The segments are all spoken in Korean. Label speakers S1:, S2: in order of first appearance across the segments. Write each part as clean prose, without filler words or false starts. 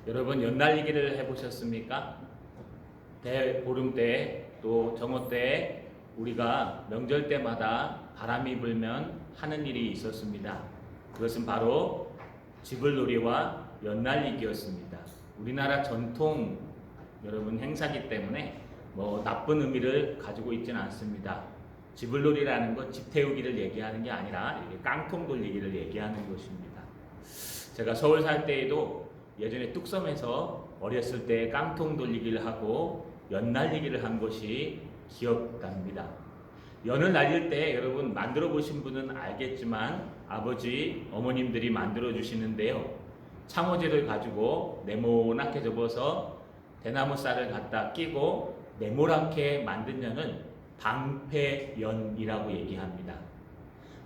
S1: 여러분 연날리기를 해보셨습니까? 대보름 때 또 정오 때 우리가 명절 때마다 바람이 불면 하는 일이 있었습니다. 그것은 바로 지불놀이와 연날리기였습니다. 우리나라 전통 여러분 행사기 때문에 뭐 나쁜 의미를 가지고 있지는 않습니다. 지불놀이라는 건 집 태우기를 얘기하는 게 아니라 이렇게 깡통 돌리기를 얘기하는 것입니다. 제가 서울 살 때에도 예전에 뚝섬에서 어렸을 때 깡통 돌리기를 하고 연 날리기를 한 것이 기억납니다. 연을 날릴 때 여러분 만들어 보신 분은 알겠지만 아버지, 어머님들이 만들어 주시는데요. 창호지를 가지고 네모나게 접어서 대나무 쌀을 갖다 끼고 네모나게 만든 연을 방패연이라고 얘기합니다.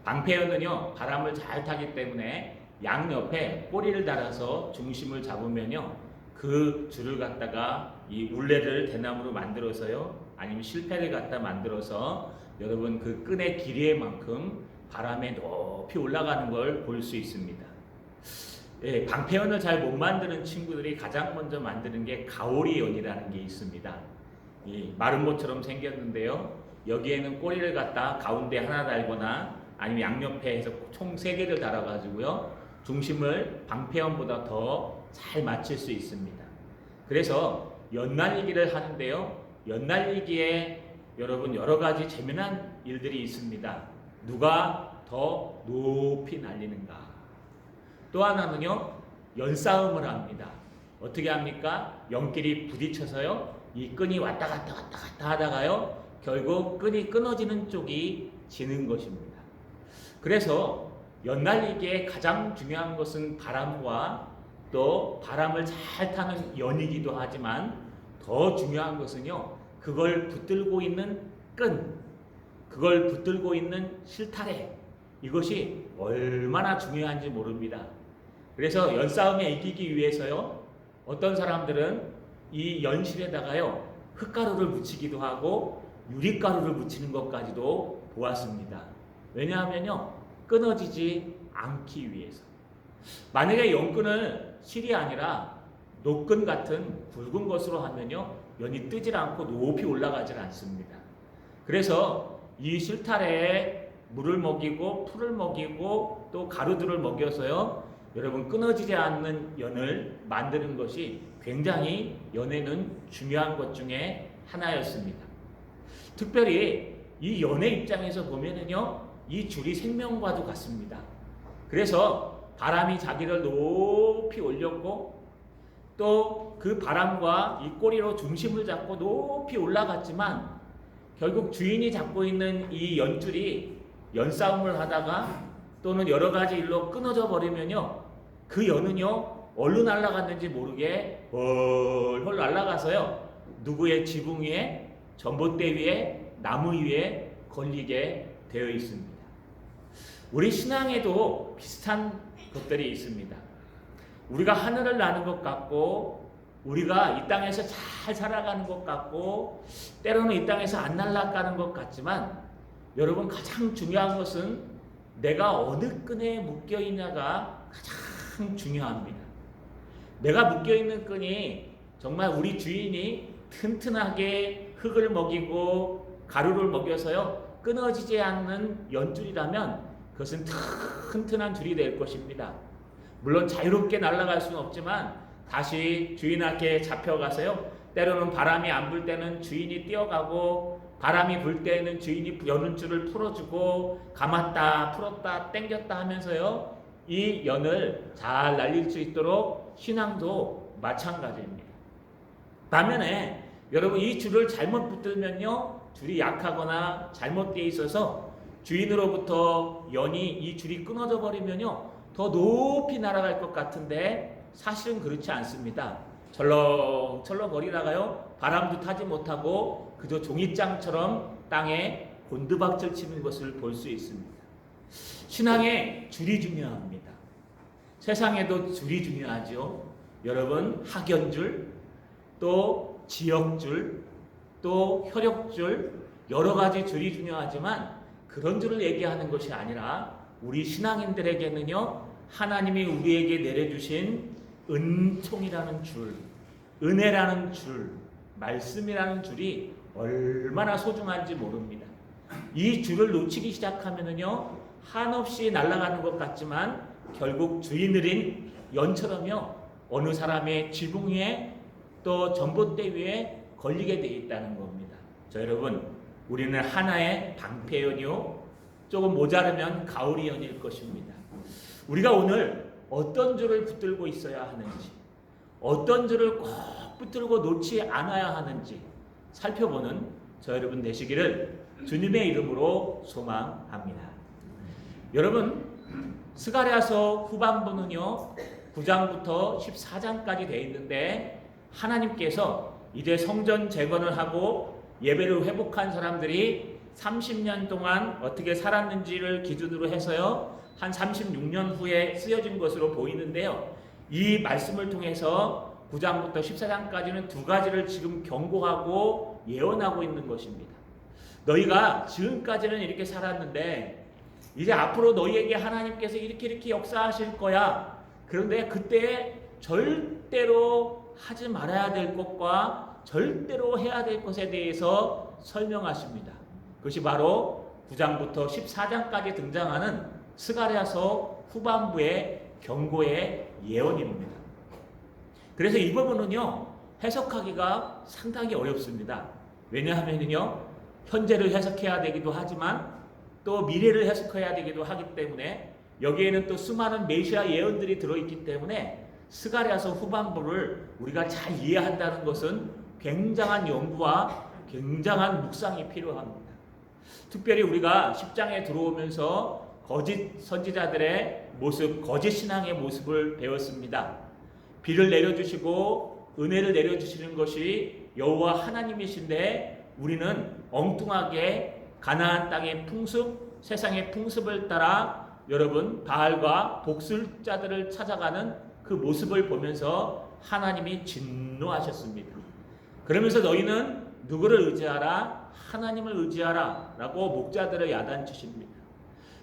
S1: 방패연은요, 바람을 잘 타기 때문에 양옆에 꼬리를 달아서 중심을 잡으면요, 그 줄을 갖다가 이 울레를 대나무로 만들어서요, 아니면 실패를 갖다 만들어서 여러분 그 끈의 길이만큼 바람에 높이 올라가는 걸 볼 수 있습니다. 예, 방패연을 잘 못 만드는 친구들이 가장 먼저 만드는 게 가오리연이라는 게 있습니다. 이 마름모처럼 생겼는데요, 여기에는 꼬리를 갖다 가운데 하나 달거나 아니면 양옆에 해서 총 3개를 달아가지고요, 중심을 방패연보다 더 잘 맞출 수 있습니다. 그래서 연날리기를 하는데요, 연날리기에 여러분 여러 가지 재미난 일들이 있습니다. 누가 더 높이 날리는가. 또 하나는요, 연싸움을 합니다. 어떻게 합니까? 연끼리 부딪혀서요, 이 끈이 왔다 갔다 하다가요, 결국 끈이 끊어지는 쪽이 지는 것입니다. 그래서 연날리기에 가장 중요한 것은 바람과 또 바람을 잘 타는 연이기도 하지만 더 중요한 것은요, 그걸 붙들고 있는 끈, 그걸 붙들고 있는 실타래, 이것이 얼마나 중요한지 모릅니다. 그래서 연싸움에 이기기 위해서요, 어떤 사람들은 이 연실에다가요, 흙가루를 묻히기도 하고 유리가루를 묻히는 것까지도 보았습니다. 왜냐하면요, 끊어지지 않기 위해서. 만약에 연끈을 실이 아니라 노끈 같은 굵은 것으로 하면요, 연이 뜨질 않고 높이 올라가질 않습니다. 그래서 이 실타래에 물을 먹이고 풀을 먹이고 또 가루들을 먹여서요, 여러분 끊어지지 않는 연을 만드는 것이 굉장히 연에는 중요한 것 중에 하나였습니다. 특별히 이 연의 입장에서 보면은요, 이 줄이 생명과도 같습니다. 그래서 바람이 자기를 높이 올렸고 또 그 바람과 이 꼬리로 중심을 잡고 높이 올라갔지만 결국 주인이 잡고 있는 이 연줄이 연싸움을 하다가 또는 여러 가지 일로 끊어져 버리면요, 그 연은요 어디로 날아갔는지 모르게 헐헐 날아가서요, 누구의 지붕 위에, 전봇대 위에, 나무 위에 걸리게 되어 있습니다. 우리 신앙에도 비슷한 것들이 있습니다. 우리가 하늘을 나는 것 같고 우리가 이 땅에서 잘 살아가는 것 같고 때로는 이 땅에서 안 날아가는 것 같지만 여러분 가장 중요한 것은 내가 어느 끈에 묶여 있냐가 가장 중요합니다. 내가 묶여 있는 끈이 정말 우리 주인이 튼튼하게 흙을 먹이고 가루를 먹여서요 끊어지지 않는 연줄이라면 그것은 튼튼한 줄이 될 것입니다. 물론 자유롭게 날아갈 수는 없지만 다시 주인한테 잡혀가서요, 때로는 바람이 안 불 때는 주인이 뛰어가고 바람이 불 때는 주인이 여는 줄을 풀어주고 감았다 풀었다 당겼다 하면서요, 이 연을 잘 날릴 수 있도록 신앙도 마찬가지입니다. 반면에 여러분 이 줄을 잘못 붙들면요, 줄이 약하거나 잘못되어 있어서 주인으로부터 연이 이 줄이 끊어져 버리면요, 더 높이 날아갈 것 같은데 사실은 그렇지 않습니다. 철렁철렁 거리다가요, 바람도 타지 못하고 그저 종이장처럼 땅에 곤두박질 치는 것을 볼 수 있습니다. 신앙에 줄이 중요합니다. 세상에도 줄이 중요하죠. 여러분 학연줄, 또 지역줄, 또 혈역줄, 여러 가지 줄이 중요하지만 그런 줄을 얘기하는 것이 아니라 우리 신앙인들에게는요, 하나님이 우리에게 내려주신 은총이라는 줄, 은혜라는 줄, 말씀이라는 줄이 얼마나 소중한지 모릅니다. 이 줄을 놓치기 시작하면은요, 한없이 날아가는 것 같지만 결국 주인을인 연처럼요, 어느 사람의 지붕 위에 또 전봇대 위에 걸리게 돼 있다는 겁니다. 저 여러분, 우리는 하나의 방패연이요, 조금 모자르면 가오리연일 것입니다. 우리가 오늘 어떤 줄을 붙들고 있어야 하는지, 어떤 줄을 꼭 붙들고 놓지 않아야 하는지 살펴보는 저 여러분 되시기를 주님의 이름으로 소망합니다. 여러분, 스가랴서 후반부는요 9장부터 14장까지 되어 있는데, 하나님께서 이제 성전 재건을 하고 예배를 회복한 사람들이 30년 동안 어떻게 살았는지를 기준으로 해서요 한 36년 후에 쓰여진 것으로 보이는데요, 이 말씀을 통해서 9장부터 14장까지는 두 가지를 지금 경고하고 예언하고 있는 것입니다. 너희가 지금까지는 이렇게 살았는데 이제 앞으로 너희에게 하나님께서 이렇게 역사하실 거야. 그런데 그때 절대로 하지 말아야 될 것과 절대로 해야 될 것에 대해서 설명하십니다. 그것이 바로 9장부터 14장까지 등장하는 스가랴서 후반부의 경고의 예언입니다. 그래서 이 부분은요 해석하기가 상당히 어렵습니다. 왜냐하면요 현재를 해석해야 되기도 하지만 또 미래를 해석해야 되기도 하기 때문에, 여기에는 또 수많은 메시아 예언들이 들어있기 때문에 스가랴서 후반부를 우리가 잘 이해한다는 것은 굉장한 연구와 굉장한 묵상이 필요합니다. 특별히 우리가 10장에 들어오면서 거짓 선지자들의 모습, 거짓 신앙의 모습을 배웠습니다. 비를 내려주시고 은혜를 내려주시는 것이 여호와 하나님이신데, 우리는 엉뚱하게 가나안 땅의 풍습, 세상의 풍습을 따라 여러분 바알과 복술자들을 찾아가는 그 모습을 보면서 하나님이 진노하셨습니다. 그러면서 너희는 누구를 의지하라? 하나님을 의지하라 라고 목자들을 야단치십니다.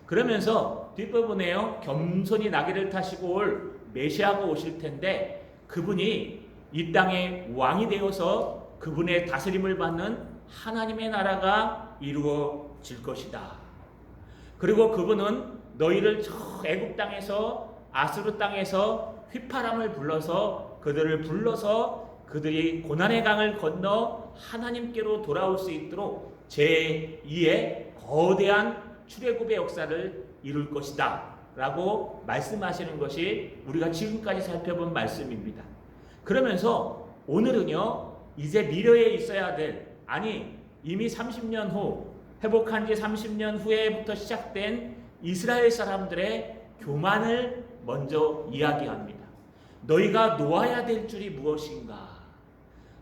S1: 그러면서 뒷부분에요 겸손히 나귀를 타시고 올 메시아가 오실 텐데, 그분이 이 땅의 왕이 되어서 그분의 다스림을 받는 하나님의 나라가 이루어질 것이다. 그리고 그분은 너희를 저 애굽 땅에서, 아수르 땅에서 휘파람을 불러서 그들이 고난의 강을 건너 하나님께로 돌아올 수 있도록 제2의 거대한 출애굽의 역사를 이룰 것이다 라고 말씀하시는 것이 우리가 지금까지 살펴본 말씀입니다. 그러면서 오늘은요 이제 미래에 있어야 될, 이미 30년 후, 회복한 지 30년 후에부터 시작된 이스라엘 사람들의 교만을 먼저 이야기합니다. 너희가 놓아야 될 줄이 무엇인가?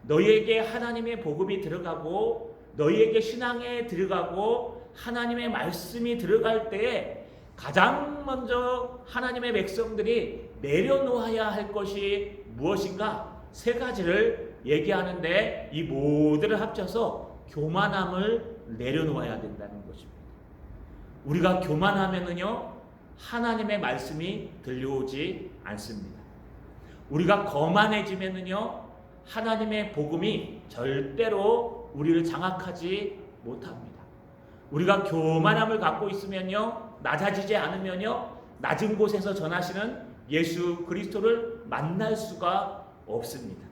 S1: 너희에게 하나님의 복음이 들어가고 너희에게 신앙에 들어가고 하나님의 말씀이 들어갈 때에 가장 먼저 하나님의 백성들이 내려놓아야 할 것이 무엇인가? 세 가지를 얘기하는데, 이 모두를 합쳐서 교만함을 내려놓아야 된다는 것입니다. 우리가 교만하면은요 하나님의 말씀이 들려오지 않습니다. 우리가 거만해지면은요 하나님의 복음이 절대로 우리를 장악하지 못합니다. 우리가 교만함을 갖고 있으면요, 낮아지지 않으면요, 낮은 곳에서 전하시는 예수 그리스도를 만날 수가 없습니다.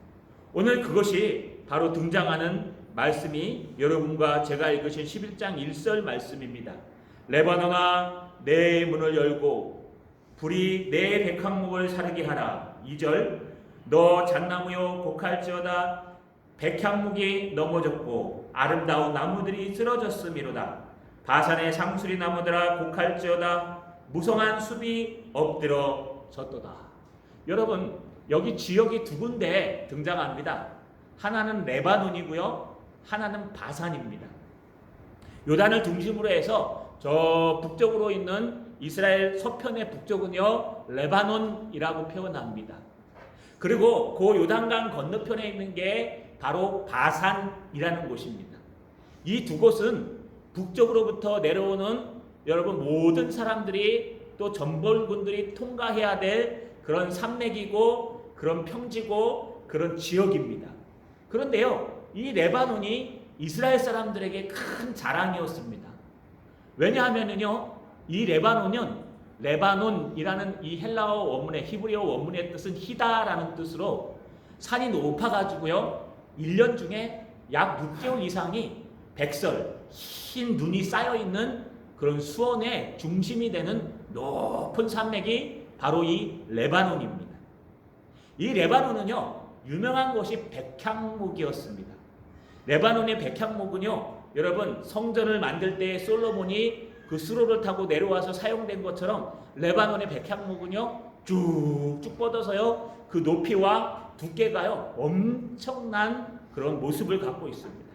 S1: 오늘 그것이 바로 등장하는 말씀이 여러분과 제가 읽으신 11장 1절 말씀입니다. 레바논아 내 문을 열고 불이 내 백향목을 사르게 하라. 2절 너 잣나무여 곡할지어다. 백향목이 넘어졌고 아름다운 나무들이 쓰러졌음이로다. 바산의 상수리 나무들아 곡할지어다. 무성한 숲이 엎드러졌도다. 여러분, 여기 지역이 두 군데 등장합니다. 하나는 레바논이고요, 하나는 바산입니다. 요단을 중심으로 해서 저 북쪽으로 있는 이스라엘 서편의 북쪽은요 레바논이라고 표현합니다. 그리고 그 요단강 건너편에 있는 게 바로 바산이라는 곳입니다. 이 두 곳은 북쪽으로부터 내려오는 여러분 모든 사람들이 또 전벌군들이 통과해야 될 그런 산맥이고, 그런 평지고 그런 지역입니다. 그런데요, 이 레바논이 이스라엘 사람들에게 큰 자랑이었습니다. 왜냐하면은요, 이 레바논이라는 이 헬라어 원문의 히브리어 원문의 뜻은 히다라는 뜻으로 산이 높아가지고요, 1년 중에 약 6개월 이상이 백설, 흰 눈이 쌓여있는 그런 수원의 중심이 되는 높은 산맥이 바로 이 레바논입니다. 이 레바논은요, 유명한 것이 백향목이었습니다. 레바논의 백향목은요, 여러분 성전을 만들 때 솔로몬이 그 수로를 타고 내려와서 사용된 것처럼 레바논의 백향목은요, 쭉쭉 뻗어서요, 그 높이와 두께가요, 엄청난 그런 모습을 갖고 있습니다.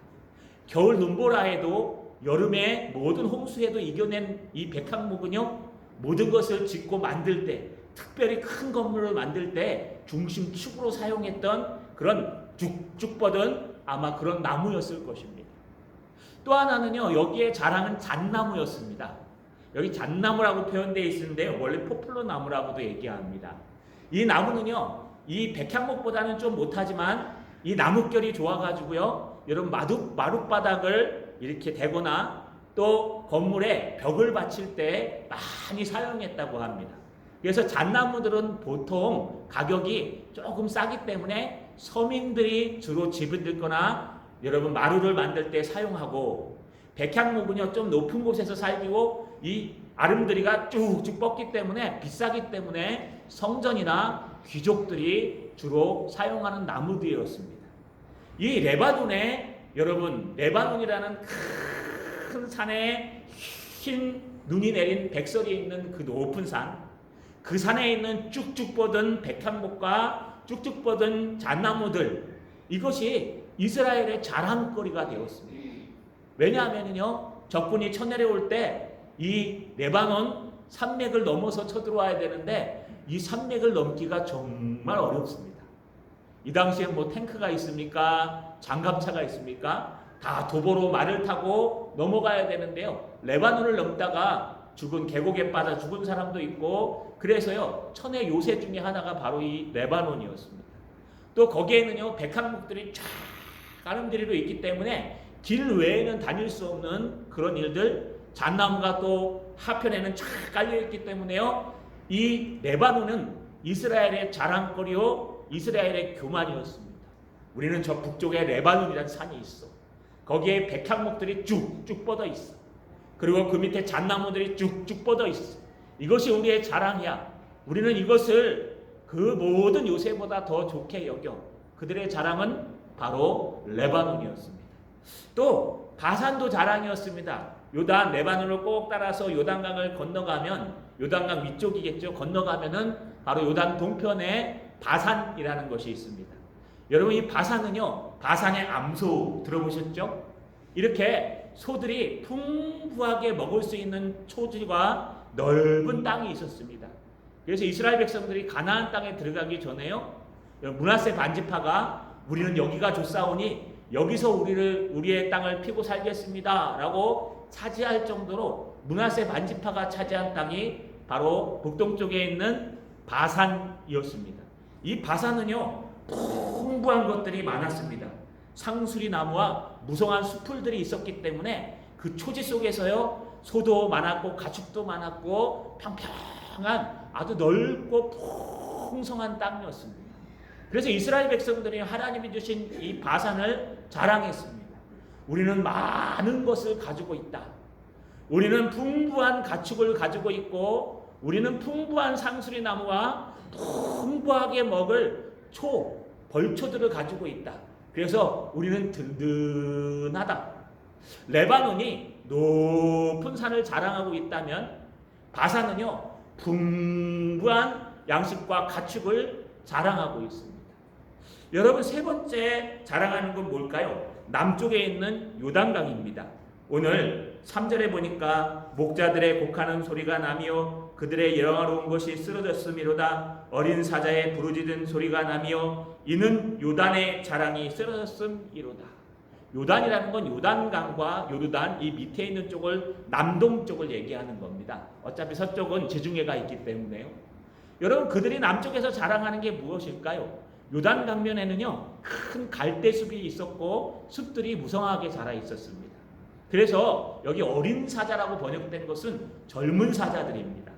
S1: 겨울 눈보라에도 여름에 모든 홍수에도 이겨낸 이 백향목은요, 모든 것을 짓고 만들 때, 특별히 큰 건물을 만들 때 중심축으로 사용했던 그런 쭉쭉 뻗은 아마 그런 나무였을 것입니다. 또 하나는요, 여기에 자랑은 잣나무였습니다. 여기 잣나무라고 표현되어 있는데 원래 포플러 나무라고도 얘기합니다. 이 나무는요, 이 백향목보다는 좀 못하지만 이 나뭇결이 좋아가지고요, 여러분 마룻바닥을 이렇게 대거나 또 건물에 벽을 받칠 때 많이 사용했다고 합니다. 그래서 잣나무들은 보통 가격이 조금 싸기 때문에 서민들이 주로 집을 짓거나 여러분 마루를 만들 때 사용하고, 백향목은요 좀 높은 곳에서 살기고 이 아름드리가 쭉쭉 뻗기 때문에 비싸기 때문에 성전이나 귀족들이 주로 사용하는 나무들이었습니다. 이 레바논에 여러분 레바논이라는 큰 산에 흰 눈이 내린 백설이 있는 그 높은 산, 그 산에 있는 쭉쭉 뻗은 백향목과 쭉쭉 뻗은 잣나무들, 이것이 이스라엘의 자랑거리가 되었습니다. 왜냐하면요, 적군이 쳐내려올 때 이 레바논 산맥을 넘어서 쳐들어와야 되는데 이 산맥을 넘기가 정말 어렵습니다. 이 당시에 뭐 탱크가 있습니까? 장갑차가 있습니까? 다 도보로 말을 타고 넘어가야 되는데요, 레바논을 넘다가 죽은 계곡에 빠져 죽은 사람도 있고, 그래서요 천의 요새 중에 하나가 바로 이 레바논이었습니다. 또 거기에는요 백향목들이 쫙 가름드리로 있기 때문에 길 외에는 다닐 수 없는 그런 일들, 잣나무가 또 하편에는 쫙 깔려있기 때문에요, 이 레바논은 이스라엘의 자랑거리요 이스라엘의 교만이었습니다. 우리는 저 북쪽에 레바논이라는 산이 있어. 거기에 백향목들이 쭉쭉 뻗어 있어. 그리고 그 밑에 잣나무들이 쭉쭉 뻗어 있어. 이것이 우리의 자랑이야. 우리는 이것을 그 모든 요새보다 더 좋게 여겨. 그들의 자랑은 바로 레바논이었습니다. 또 바산도 자랑이었습니다. 요단 레바논을 꼭 따라서 요단강을 건너가면, 요단강 위쪽이겠죠, 건너가면은 바로 요단 동편에 바산이라는 것이 있습니다. 여러분 이 바산은요, 바산의 암소 들어보셨죠? 이렇게 소들이 풍부하게 먹을 수 있는 초지와 넓은 땅이 있었습니다. 그래서 이스라엘 백성들이 가나안 땅에 들어가기 전에요, 므낫세 반지파가 우리는 여기가 좋사오니 여기서 우리의 땅을 피고 살겠습니다 라고 차지할 정도로 므낫세 반지파가 차지한 땅이 바로 북동쪽에 있는 바산이었습니다. 이 바산은요 풍부한 것들이 많았습니다. 상수리 나무와 무성한 수풀들이 있었기 때문에 그 초지 속에서요 소도 많았고 가축도 많았고 평평한 아주 넓고 풍성한 땅이었습니다. 그래서 이스라엘 백성들이 하나님이 주신 이 바산을 자랑했습니다. 우리는 많은 것을 가지고 있다. 우리는 풍부한 가축을 가지고 있고, 우리는 풍부한 상수리 나무와 풍부하게 먹을 벌초들을 가지고 있다. 그래서 우리는 든든하다. 레바논이 높은 산을 자랑하고 있다면 바산은요 풍부한 양식과 가축을 자랑하고 있습니다. 여러분 세 번째 자랑하는 건 뭘까요? 남쪽에 있는 요단강입니다. 오늘 3절에 보니까 목자들의 곡하는 소리가 나며 그들의 영화로운 것이 쓰러졌음이로다. 어린 사자의 부르짖은 소리가 나며 이는 요단의 자랑이 쓰러졌음이로다. 요단이라는 건 요단강과 요르단 이 밑에 있는 쪽을, 남동쪽을 얘기하는 겁니다. 어차피 서쪽은 지중해가 있기 때문에요. 여러분 그들이 남쪽에서 자랑하는 게 무엇일까요? 요단 강변에는요 큰 갈대숲이 있었고 숲들이 무성하게 자라 있었습니다. 그래서 여기 어린 사자라고 번역된 것은 젊은 사자들입니다.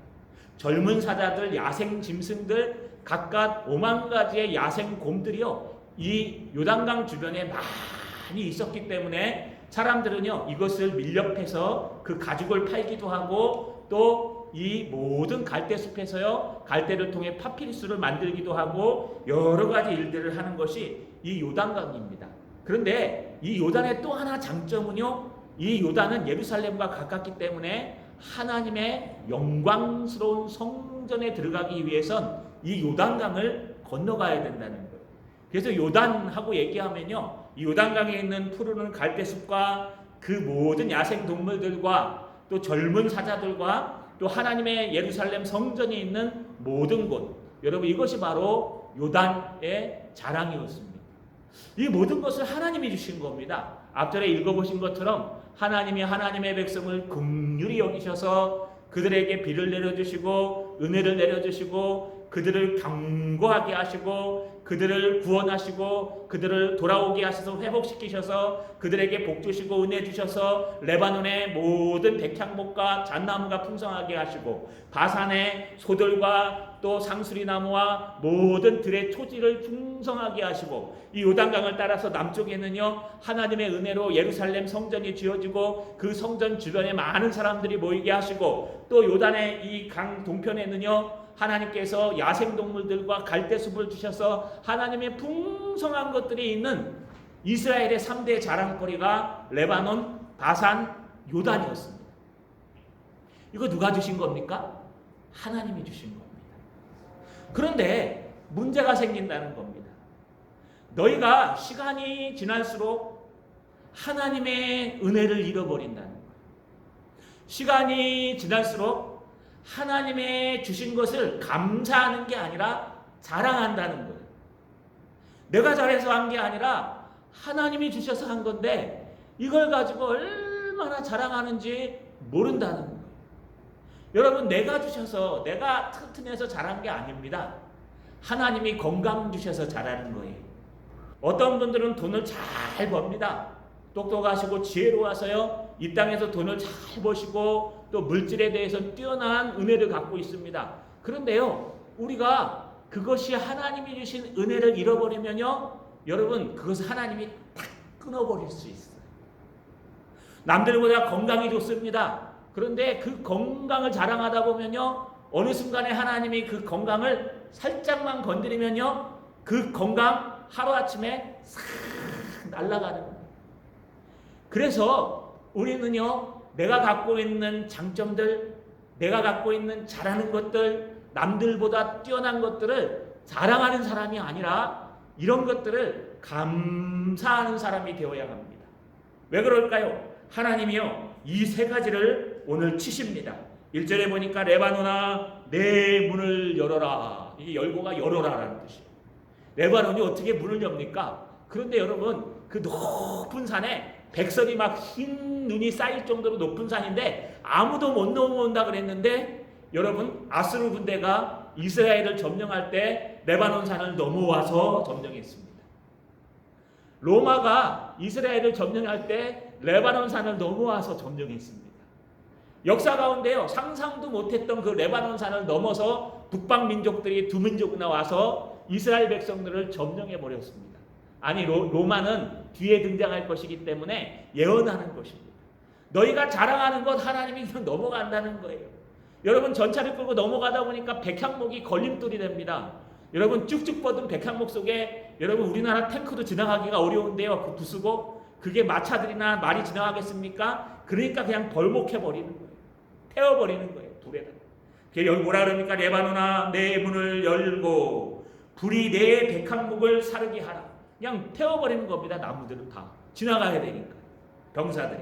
S1: 젊은 사자들, 야생 짐승들, 각각 5만 가지의 야생 곰들이요 이 요단강 주변에 많이 있었기 때문에 사람들은요 이것을 밀렵해서 그 가죽을 팔기도 하고 또 이 모든 갈대숲에서요 갈대를 통해 파피루스를 만들기도 하고 여러 가지 일들을 하는 것이 이 요단강입니다. 그런데 이 요단의 또 하나 장점은요 이 요단은 예루살렘과 가깝기 때문에 하나님의 영광스러운 성전에 들어가기 위해선 이 요단강을 건너가야 된다는 거예요. 그래서 요단하고 얘기하면요 이 요단강에 있는 푸르른 갈대숲과 그 모든 야생 동물들과 또 젊은 사자들과 또 하나님의 예루살렘 성전이 있는 모든 곳, 여러분 이것이 바로 요단의 자랑이었습니다. 이 모든 것을 하나님이 주신 겁니다. 앞전에 읽어보신 것처럼 하나님이 하나님의 백성을 긍휼히 여기셔서 그들에게 비를 내려주시고 은혜를 내려주시고 그들을 강구하게 하시고 그들을 구원하시고 그들을 돌아오게 하셔서 회복시키셔서 그들에게 복 주시고 은혜 주셔서 레바논의 모든 백향목과 잣나무가 풍성하게 하시고 바산의 소들과 또 상수리나무와 모든 들의 초지를 풍성하게 하시고 이 요단강을 따라서 남쪽에는요 하나님의 은혜로 예루살렘 성전이 지어지고 그 성전 주변에 많은 사람들이 모이게 하시고 또 요단의 이 강 동편에는요 하나님께서 야생동물들과 갈대숲을 주셔서 하나님의 풍성한 것들이 있는 이스라엘의 3대 자랑거리가 레바논, 바산, 요단이었습니다. 이거 누가 주신 겁니까? 하나님이 주신 겁니다. 그런데 문제가 생긴다는 겁니다. 너희가 시간이 지날수록 하나님의 은혜를 잃어버린다는 거예요. 시간이 지날수록 하나님의 주신 것을 감사하는 게 아니라 자랑한다는 거예요. 내가 잘해서 한 게 아니라 하나님이 주셔서 한 건데 이걸 가지고 얼마나 자랑하는지 모른다는 거예요. 여러분 내가 주셔서 내가 튼튼해서 잘한 게 아닙니다. 하나님이 건강 주셔서 잘하는 거예요. 어떤 분들은 돈을 잘 법니다. 똑똑하시고 지혜로워서요 이 땅에서 돈을 잘 버시고 또 물질에 대해서 뛰어난 은혜를 갖고 있습니다. 그런데요 우리가 그것이 하나님이 주신 은혜를 잃어버리면요 여러분 그것을 하나님이 탁 끊어버릴 수 있어요. 남들보다 건강이 좋습니다. 그런데 그 건강을 자랑하다 보면요 어느 순간에 하나님이 그 건강을 살짝만 건드리면요 그 건강 하루아침에 싹 날아가는 거예요. 그래서 우리는요 내가 갖고 있는 장점들, 내가 갖고 있는 잘하는 것들, 남들보다 뛰어난 것들을 자랑하는 사람이 아니라 이런 것들을 감사하는 사람이 되어야 합니다. 왜 그럴까요? 하나님이요 이 세 가지를 오늘 치십니다. 1절에 보니까 레바논아 내 문을 열어라. 이게 열고가 열어라라는 뜻이에요. 레바논이 어떻게 문을 엽니까? 그런데 여러분 그 높은 산에 백설이 막 흰 눈이 쌓일 정도로 높은 산인데 아무도 못 넘어온다 그랬는데 여러분 아수르 군대가 이스라엘을 점령할 때 레바논 산을 넘어와서 점령했습니다. 로마가 이스라엘을 점령할 때 레바논 산을 넘어와서 점령했습니다. 역사 가운데요 상상도 못했던 그 레바논 산을 넘어서 북방 민족들이 두 민족이나 와서 이스라엘 백성들을 점령해 버렸습니다. 아니 로마는 뒤에 등장할 것이기 때문에 예언하는 것입니다. 너희가 자랑하는 것 하나님이 넘어간다는 거예요. 여러분 전차를 끌고 넘어가다 보니까 백향목이 걸림돌이 됩니다. 여러분 쭉쭉 뻗은 백향목 속에 여러분 우리나라 탱크도 지나가기가 어려운데요. 그 부수고 그게 마차들이나 말이 지나가겠습니까? 그러니까 그냥 벌목해버리는 거예요. 태워버리는 거예요. 불에다. 여기 뭐라 그럽니까? 레바논아 내 문을 열고 불이 내 백향목을 사르게 하라. 그냥 태워버리는 겁니다. 나무들은 다 지나가야 되니까 병사들이.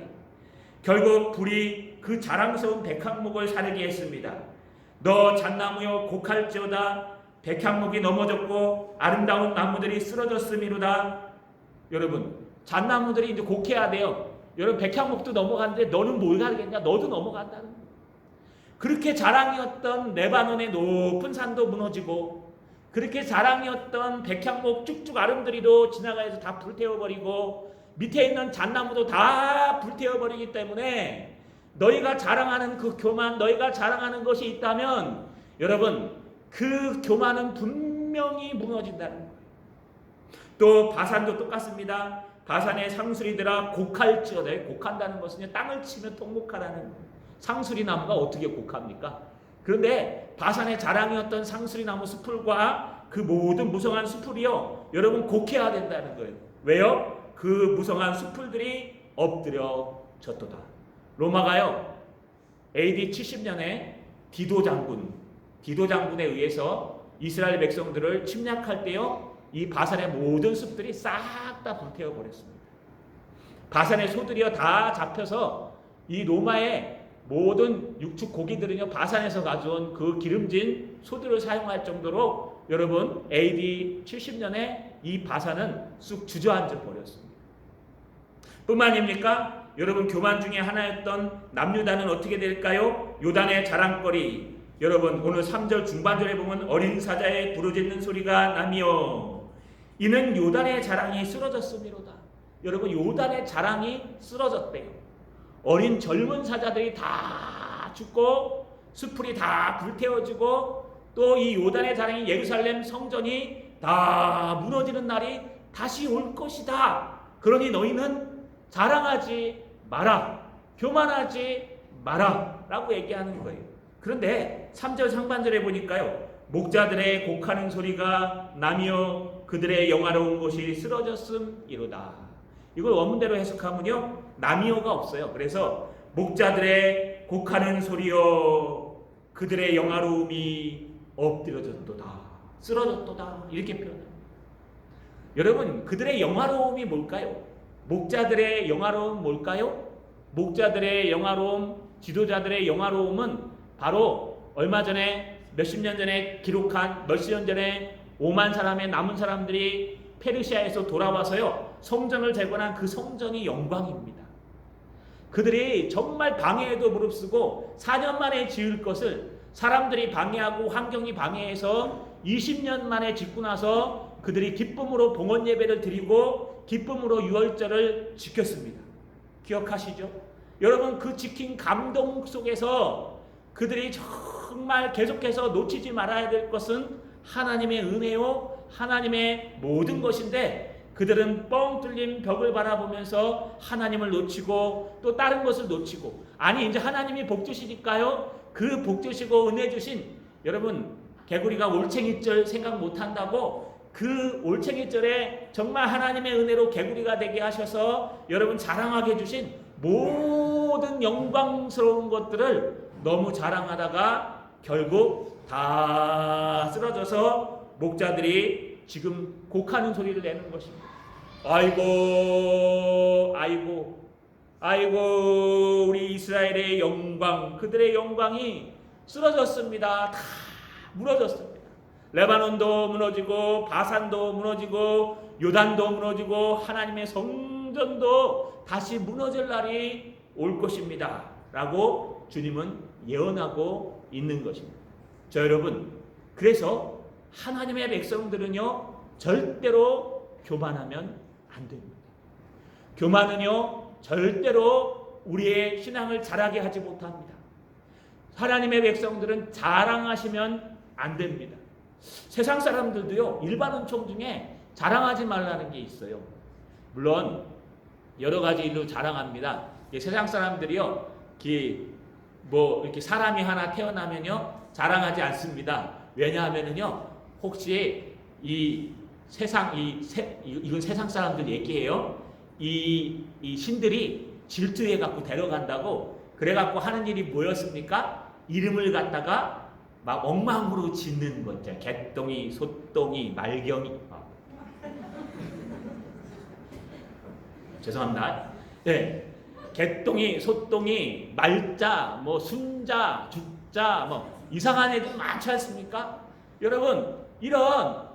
S1: 결국 불이 그 자랑스러운 백향목을 사르게 했습니다. 너 잣나무여 곡할지어다. 백향목이 넘어졌고 아름다운 나무들이 쓰러졌음이로다. 여러분 잣나무들이 이제 곡해야 돼요. 여러분 백향목도 넘어갔는데 너는 뭘 가겠냐? 너도 넘어간다는 거예요. 그렇게 자랑이었던 레바논의 높은 산도 무너지고, 그렇게 자랑이었던 백향목 쭉쭉 아름드리도 지나가서 다 불태워버리고, 밑에 있는 잣나무도 다 불태워버리기 때문에 너희가 자랑하는 그 교만, 너희가 자랑하는 것이 있다면 여러분 그 교만은 분명히 무너진다는 거예요. 또 바산도 똑같습니다. 바산의 상수리들아 곡할지어다. 곡한다는 것은 땅을 치면 통곡하라는 거예요. 상수리 나무가 어떻게 곡합니까? 그런데 바산의 자랑이었던 상수리 나무 숲풀과 그 모든 무성한 숲풀이요, 여러분 곡해야 된다는 거예요. 왜요? 그 무성한 숲풀들이 엎드려졌도다. 로마가요 AD 70년에 디도 장군에 의해서 이스라엘 백성들을 침략할 때요, 이 바산의 모든 숲들이 싹 다 불태워 버렸습니다. 바산의 소들이요 다 잡혀서 이 로마의 모든 육축 고기들은요 바산에서 가져온 그 기름진 소들을 사용할 정도로 여러분 AD 70년에 이 바산은 쑥 주저앉아 버렸습니다. 뿐만입니까? 여러분 교만 중에 하나였던 남유다는 어떻게 될까요? 요단의 자랑거리. 여러분 오늘 3절 중반절에 보면 어린 사자의 부르짖는 소리가 나며 이는 요단의 자랑이 쓰러졌음이로다. 여러분 요단의 자랑이 쓰러졌대요. 어린 젊은 사자들이 다 죽고 숲풀이 다 불태워지고 또 이 요단의 자랑이 예루살렘 성전이 다 무너지는 날이 다시 올 것이다. 그러니 너희는 자랑하지 마라. 교만하지 마라. 라고 얘기하는 거예요. 그런데 3절 상반절에 보니까요. 목자들의 곡하는 소리가 나며 그들의 영화로운 곳이 쓰러졌음이로다. 이걸 원문대로 해석하면요. 나미오가 없어요. 그래서 목자들의 곡하는 소리여 그들의 영화로움이 엎드려졌도다. 쓰러졌도다. 이렇게 표현합니다. 여러분 그들의 영화로움이 뭘까요? 목자들의 영화로움 뭘까요? 목자들의 영화로움, 지도자들의 영화로움은 바로 얼마 전에 몇십 년 전에 기록한 몇십 년 전에 5만 사람의 남은 사람들이 페르시아에서 돌아와서요 성전을 재건한 그 성전이 영광입니다. 그들이 정말 방해에도 무릅쓰고 4년 만에 지을 것을 사람들이 방해하고 환경이 방해해서 20년 만에 짓고 나서 그들이 기쁨으로 봉헌 예배를 드리고 기쁨으로 유월절을 지켰습니다. 기억하시죠? 여러분 그 지킨 감동 속에서 그들이 정말 계속해서 놓치지 말아야 될 것은 하나님의 은혜요 하나님의 모든 것인데 그들은 뻥 뚫린 벽을 바라보면서 하나님을 놓치고 또 다른 것을 놓치고 아니 이제 하나님이 복 주시니까요 그 복 주시고 은혜 주신 여러분 개구리가 올챙이절 생각 못한다고 그 올챙이절에 정말 하나님의 은혜로 개구리가 되게 하셔서 여러분 자랑하게 해주신 모든 영광스러운 것들을 너무 자랑하다가 결국 다 쓰러져서 목자들이 지금 곡하는 소리를 내는 것입니다. 아이고 아이고 아이고 우리 이스라엘의 영광 그들의 영광이 쓰러졌습니다. 다 무너졌습니다. 레바논도 무너지고 바산도 무너지고 요단도 무너지고 하나님의 성전도 다시 무너질 날이 올 것입니다. 라고 주님은 예언하고 있는 것입니다. 자 여러분 그래서 하나님의 백성들은요 절대로 교만하면 안 됩니다. 교만은요 절대로 우리의 신앙을 자라게 하지 못합니다. 하나님의 백성들은 자랑하시면 안 됩니다. 세상 사람들도요 일반 은총 중에 자랑하지 말라는 게 있어요. 물론 여러 가지 일로 자랑합니다. 세상 사람들이요 이렇게 사람이 하나 태어나면요 자랑하지 않습니다. 왜냐하면은요 혹시 이 세상 이건 세상 사람들 얘기예요. 이 신들이 질투해 갖고 데려간다고 그래 갖고 하는 일이 뭐였습니까? 이름을 갖다가 막 엉망으로 짓는 거죠. 개똥이, 소똥이, 말경이. 죄송합니다. 네. 개똥이, 소똥이, 말자, 뭐 순자, 죽자, 뭐 이상한 애들 많지 않습니까? 여러분 이런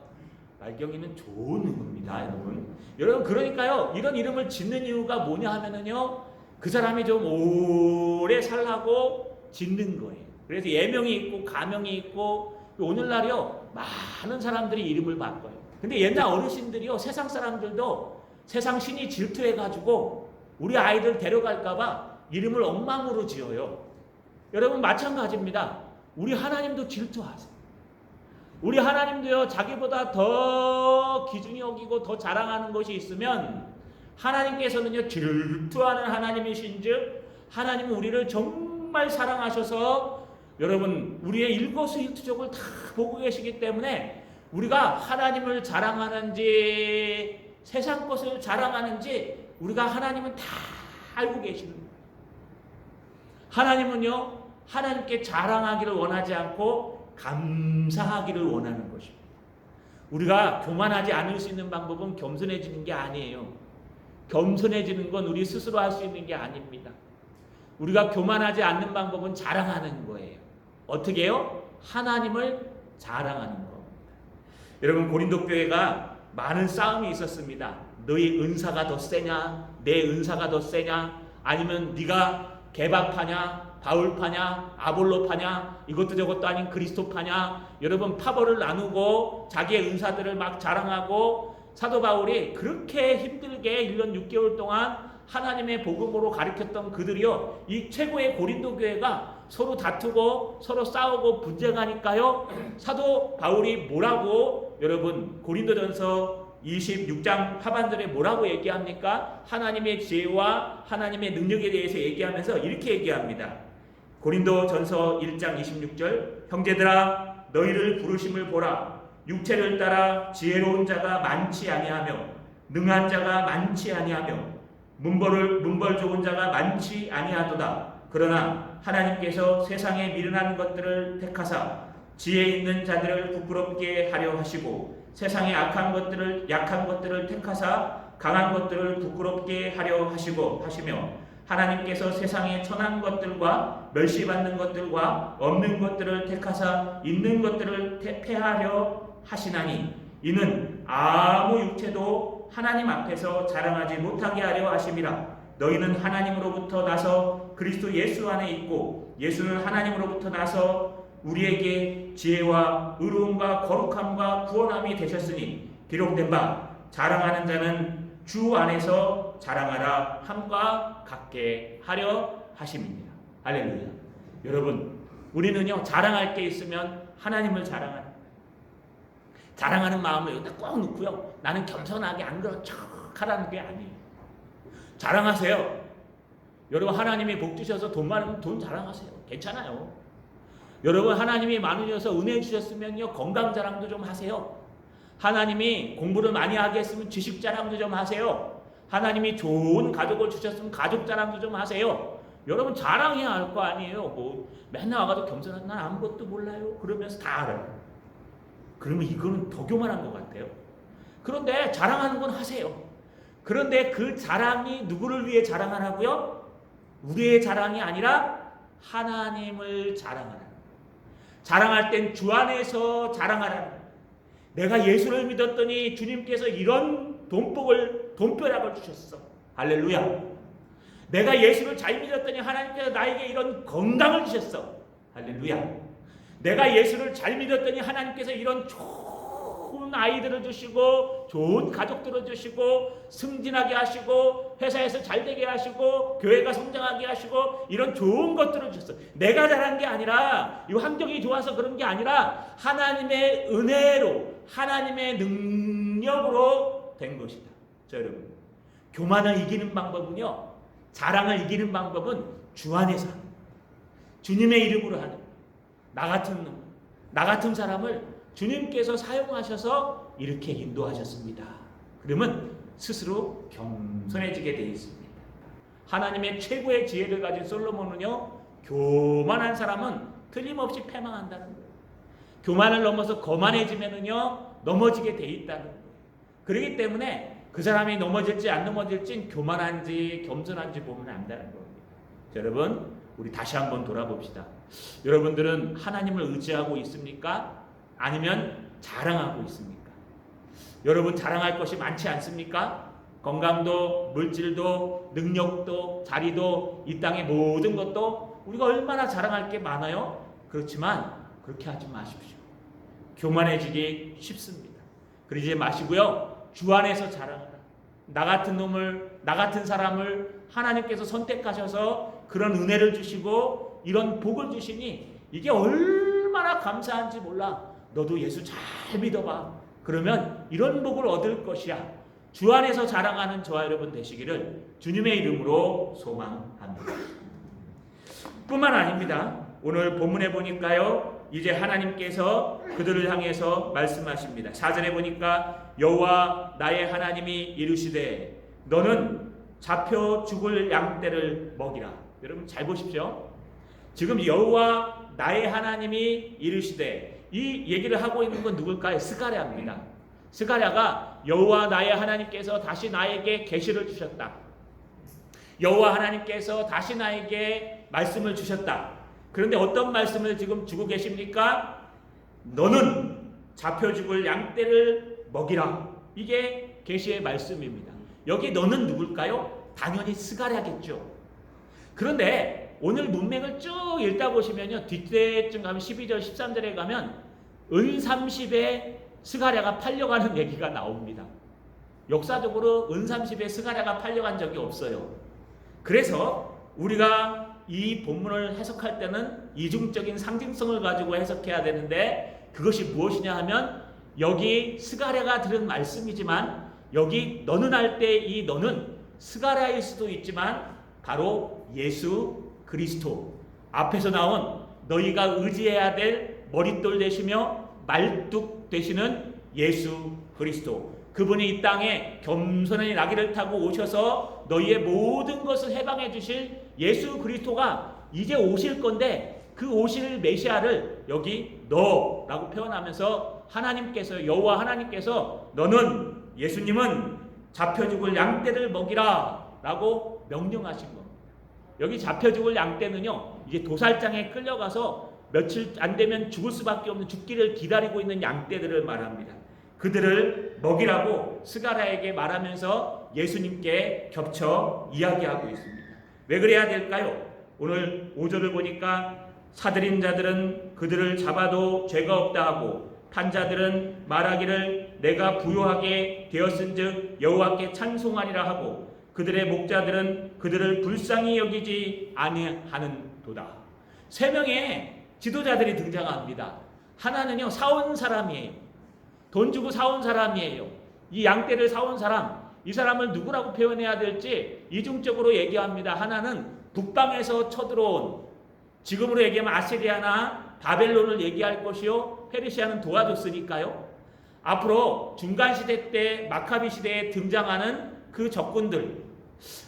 S1: 말경이는 좋은 의미입니다, 여러분. 여러분 그러니까요 이런 이름을 짓는 이유가 뭐냐 하면은요 그 사람이 좀 오래 살라고 짓는 거예요. 그래서 예명이 있고 가명이 있고 오늘날요 많은 사람들이 이름을 바꿔요. 근데 옛날 어르신들이요 세상 사람들도 세상 신이 질투해가지고 우리 아이들 데려갈까봐 이름을 엉망으로 지어요. 여러분 마찬가지입니다. 우리 하나님도 질투하세요. 우리 하나님도요 자기보다 더 기준이 여기고 더 자랑하는 것이 있으면 하나님께서는요 질투하는 하나님이신즉 하나님은 우리를 정말 사랑하셔서 여러분 우리의 일거수일투족을 다 보고 계시기 때문에 우리가 하나님을 자랑하는지 세상 것을 자랑하는지 우리가 하나님은 다 알고 계시는 거예요. 하나님은요 하나님께 자랑하기를 원하지 않고 감사하기를 원하는 것입니다. 우리가 교만하지 않을 수 있는 방법은 겸손해지는 게 아니에요. 겸손해지는 건 우리 스스로 할 수 있는 게 아닙니다. 우리가 교만하지 않는 방법은 자랑하는 거예요. 어떻게 해요? 하나님을 자랑하는 겁니다. 여러분 고린도 교회가 많은 싸움이 있었습니다. 너희 은사가 더 세냐? 내 은사가 더 세냐? 아니면 네가 개바파냐? 바울파냐? 아볼로파냐? 이것도 저것도 아닌 그리스도파냐? 여러분 파벌을 나누고 자기의 은사들을 막 자랑하고 사도 바울이 그렇게 힘들게 1년 6개월 동안 하나님의 복음으로 가르쳤던 그들이요 이 최고의 고린도 교회가 서로 다투고 서로 싸우고 분쟁하니까요 사도 바울이 뭐라고 여러분 고린도전서 26장 하반절에 뭐라고 얘기합니까? 하나님의 지혜와 하나님의 능력에 대해서 얘기하면서 이렇게 얘기합니다. 고린도전서 1장 26절 형제들아 너희를 부르심을 보라 육체를 따라 지혜로운 자가 많지 아니하며 능한 자가 많지 아니하며 문벌 좋은 자가 많지 아니하도다. 그러나 하나님께서 세상에 미련한 것들을 택하사 지혜 있는 자들을 부끄럽게 하려 하시고 세상에 약한 것들을 택하사 강한 것들을 부끄럽게 하려 하시며 하나님께서 세상에 천한 것들과 멸시받는 것들과 없는 것들을 택하사 있는 것들을 폐하려 하시나니 이는 아무 육체도 하나님 앞에서 자랑하지 못하게 하려 하심이라. 너희는 하나님으로부터 나서 그리스도 예수 안에 있고 예수는 하나님으로부터 나서 우리에게 지혜와 의로움과 거룩함과 구원함이 되셨으니 기록된 바 자랑하는 자는 주 안에서 자랑하라 함과 같게 하려 하심입니다. 할렐루야. 여러분 우리는요 자랑할 게 있으면 하나님을 자랑하는 마음을 여기다 꼭 넣고요. 나는 겸손하게 안 그런 척 하라는 게 아니에요. 자랑하세요. 여러분 하나님이 복 주셔서 돈 많으면 돈 자랑하세요. 괜찮아요. 여러분 하나님이 많으셔서 은혜 주셨으면요 건강 자랑도 좀 하세요. 하나님이 공부를 많이 하게 했으면 지식 자랑도 좀 하세요. 하나님이 좋은 가족을 주셨으면 가족 자랑도 좀 하세요. 여러분 자랑해야 할 거 아니에요. 뭐 맨날 와가지고 겸손한 난 아무것도 몰라요. 그러면서 다 알아요. 그러면 이거는 더 교만한 것 같아요. 그런데 자랑하는 건 하세요. 그런데 그 자랑이 누구를 위해 자랑하라고요? 우리의 자랑이 아니라 하나님을 자랑하라. 자랑할 땐 주 안에서 자랑하라. 내가 예수를 믿었더니 주님께서 이런 돈벼락을 주셨어. 할렐루야. 내가 예수를 잘 믿었더니 하나님께서 나에게 이런 건강을 주셨어. 할렐루야. 내가 예수를 잘 믿었더니 하나님께서 이런 좋은 아이들을 주시고 좋은 가족들을 주시고 승진하게 하시고 회사에서 잘되게 하시고 교회가 성장하게 하시고 이런 좋은 것들을 주셨어. 내가 잘한 게 아니라 이 환경이 좋아서 그런 게 아니라 하나님의 은혜로 하나님의 능력으로 된 것이다. 자 여러분 교만을 이기는 방법은요 자랑을 이기는 방법은 주 안에서 하는 거예요. 주님의 이름으로 하는 거예요. 나 같은 사람을 주님께서 사용하셔서 이렇게 인도하셨습니다. 그러면 스스로 겸손해지게 되어 있습니다. 하나님의 최고의 지혜를 가진 솔로몬은요 교만한 사람은 틀림없이 패망한다는 거예요. 교만을 넘어서 거만해지면은요 넘어지게 돼 있다는 거예요. 그렇기 때문에 그 사람이 넘어질지 안 넘어질지 교만한지 겸손한지 보면 안다는 겁니다. 여러분 우리 다시 한번 돌아봅시다. 여러분들은 하나님을 의지하고 있습니까? 아니면 자랑하고 있습니까? 여러분 자랑할 것이 많지 않습니까? 건강도 물질도 능력도 자리도 이 땅의 모든 것도 우리가 얼마나 자랑할 게 많아요? 그렇지만 그렇게 하지 마십시오. 교만해지기 쉽습니다. 그러지 마시고요. 주 안에서 자라라. 나 같은 사람을 하나님께서 선택하셔서 그런 은혜를 주시고 이런 복을 주시니 이게 얼마나 감사한지 몰라. 너도 예수 잘 믿어봐. 그러면 이런 복을 얻을 것이야. 주 안에서 자라가는 저와 여러분 되시기를 주님의 이름으로 소망합니다. 뿐만 아닙니다. 오늘 본문에 보니까요, 이제 하나님께서 그들을 향해서 말씀하십니다. 4절에 보니까 여호와 나의 하나님이 이르시되 너는 잡혀 죽을 양떼를 먹이라. 여러분 잘 보십시오. 지금 여호와 나의 하나님이 이르시되, 이 얘기를 하고 있는 건 누굴까요? 스가랴입니다. 스가랴가 여호와 나의 하나님께서 다시 나에게 계시를 주셨다. 여호와 하나님께서 다시 나에게 말씀을 주셨다. 그런데 어떤 말씀을 지금 주고 계십니까? 너는 잡혀 죽을 양떼를 먹이라. 이게 계시의 말씀입니다. 여기 너는 누굴까요? 당연히 스가랴겠죠. 그런데 오늘 문맥을 쭉 읽다 보시면요, 뒷대쯤 가면 12절 13절에 가면 은 30에 스가랴가 팔려가는 얘기가 나옵니다. 역사적으로 은 30에 스가랴가 팔려간 적이 없어요. 그래서 우리가 이 본문을 해석할 때는 이중적인 상징성을 가지고 해석해야 되는데, 그것이 무엇이냐 하면 여기 스가랴가 들은 말씀이지만 여기 너는 할 때 이 너는 스가랴일 수도 있지만 바로 예수 그리스도, 앞에서 나온 너희가 의지해야 될 머릿돌 되시며 말뚝 되시는 예수 그리스도, 그분이 이 땅에 겸손히 나귀를 타고 오셔서 너희의 모든 것을 해방해 주실 예수 그리스도가 이제 오실 건데, 그 오실 메시아를 여기 너라고 표현하면서 하나님께서, 여호와 하나님께서 너는, 예수님은 잡혀 죽을 양떼를 먹이라 라고 명령하신 겁니다. 여기 잡혀 죽을 양떼는요, 이게 도살장에 끌려가서 며칠 안 되면 죽을 수밖에 없는, 죽기를 기다리고 있는 양떼들을 말합니다. 그들을 먹이라고 스가랴에게 말하면서 예수님께 겹쳐 이야기하고 있습니다. 왜 그래야 될까요? 오늘 5절을 보니까 사들인 자들은 그들을 잡아도 죄가 없다 하고 판자들은 말하기를 내가 부요하게 되었은즉 여호와께 찬송하리라 하고 그들의 목자들은 그들을 불쌍히 여기지 아니하는도다. 세 명의 지도자들이 등장합니다. 하나는요, 사온 사람이에요. 돈 주고 사온 사람이에요. 이 양떼를 사온 사람, 이 사람을 누구라고 표현해야 될지 이중적으로 얘기합니다. 하나는 북방에서 쳐들어온, 지금으로 얘기하면 아시리아나 바벨론을 얘기할 것이요, 페르시아는 도와줬으니까요. 앞으로 중간시대 때 마카비 시대에 등장하는 그 적군들,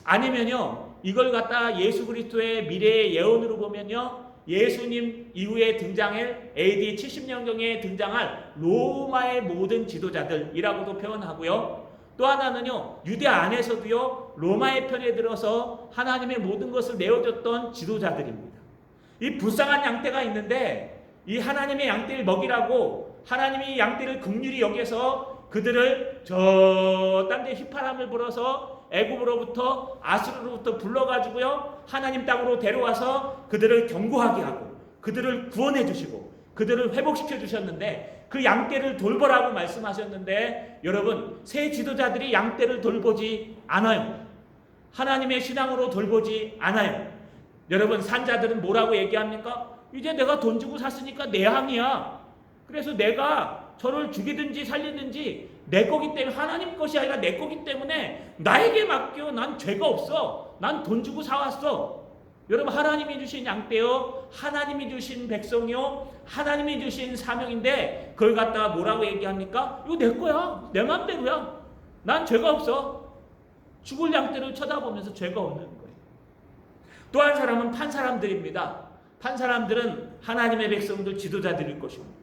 S1: 아니면요 이걸 갖다 예수 그리스도의 미래의 예언으로 보면요 예수님 이후에 등장할 AD 70년경에 등장할 로마의 모든 지도자들이라고도 표현하고요. 또 하나는요, 유대 안에서도요 로마의 편에 들어서 하나님의 모든 것을 내어줬던 지도자들입니다. 이 불쌍한 양떼가 있는데 이 하나님의 양떼를 먹이라고 하나님이 양떼를 긍휼히 여겨서 그들을 저 딴 데 휘파람을 불어서 애굽으로부터, 아수르로부터 불러가지고요 하나님 땅으로 데려와서 그들을 경고하게 하고 그들을 구원해 주시고 그들을 회복시켜 주셨는데, 그 양떼를 돌보라고 말씀하셨는데, 여러분 새 지도자들이 양떼를 돌보지 않아요. 하나님의 신앙으로 돌보지 않아요. 여러분 산자들은 뭐라고 얘기합니까? 이제 내가 돈 주고 샀으니까 내 항이야. 그래서 내가 저를 죽이든지 살리든지 내 거기 때문에, 하나님 것이 아니라 내 거기 때문에 나에게 맡겨. 난 죄가 없어. 난 돈 주고 사왔어. 여러분 하나님이 주신 양떼요, 하나님이 주신 백성이요, 하나님이 주신 사명인데 그걸 갖다가 뭐라고 얘기합니까? 이거 내 거야. 내 맘대로야. 난 죄가 없어. 죽을 양떼를 쳐다보면서 죄가 없는 거예요. 또 한 사람은 판사람들입니다. 판사람들은 하나님의 백성들, 지도자들일 것입니다.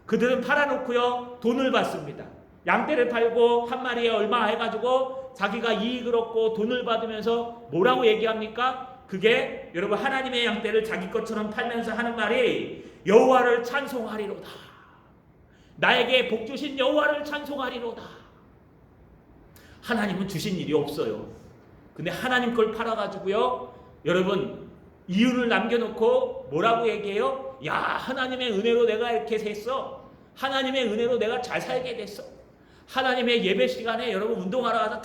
S1: 그들은 팔아놓고요 돈을 받습니다. 양떼를 팔고 한 마리에 얼마 해가지고 자기가 이익을 얻고 돈을 받으면서 뭐라고 얘기합니까? 그게 여러분 하나님의 양떼를 자기 것처럼 팔면서 하는 말이 여호와를 찬송하리로다. 나에게 복 주신 여호와를 찬송하리로다. 하나님은 주신 일이 없어요. 근데 하나님 걸 팔아가지고요 여러분 이윤을 남겨놓고 뭐라고 얘기해요? 야, 하나님의 은혜로 내가 이렇게 됐어. 하나님의 은혜로 내가 잘 살게 됐어. 하나님의 예배 시간에 여러분 운동하러 가서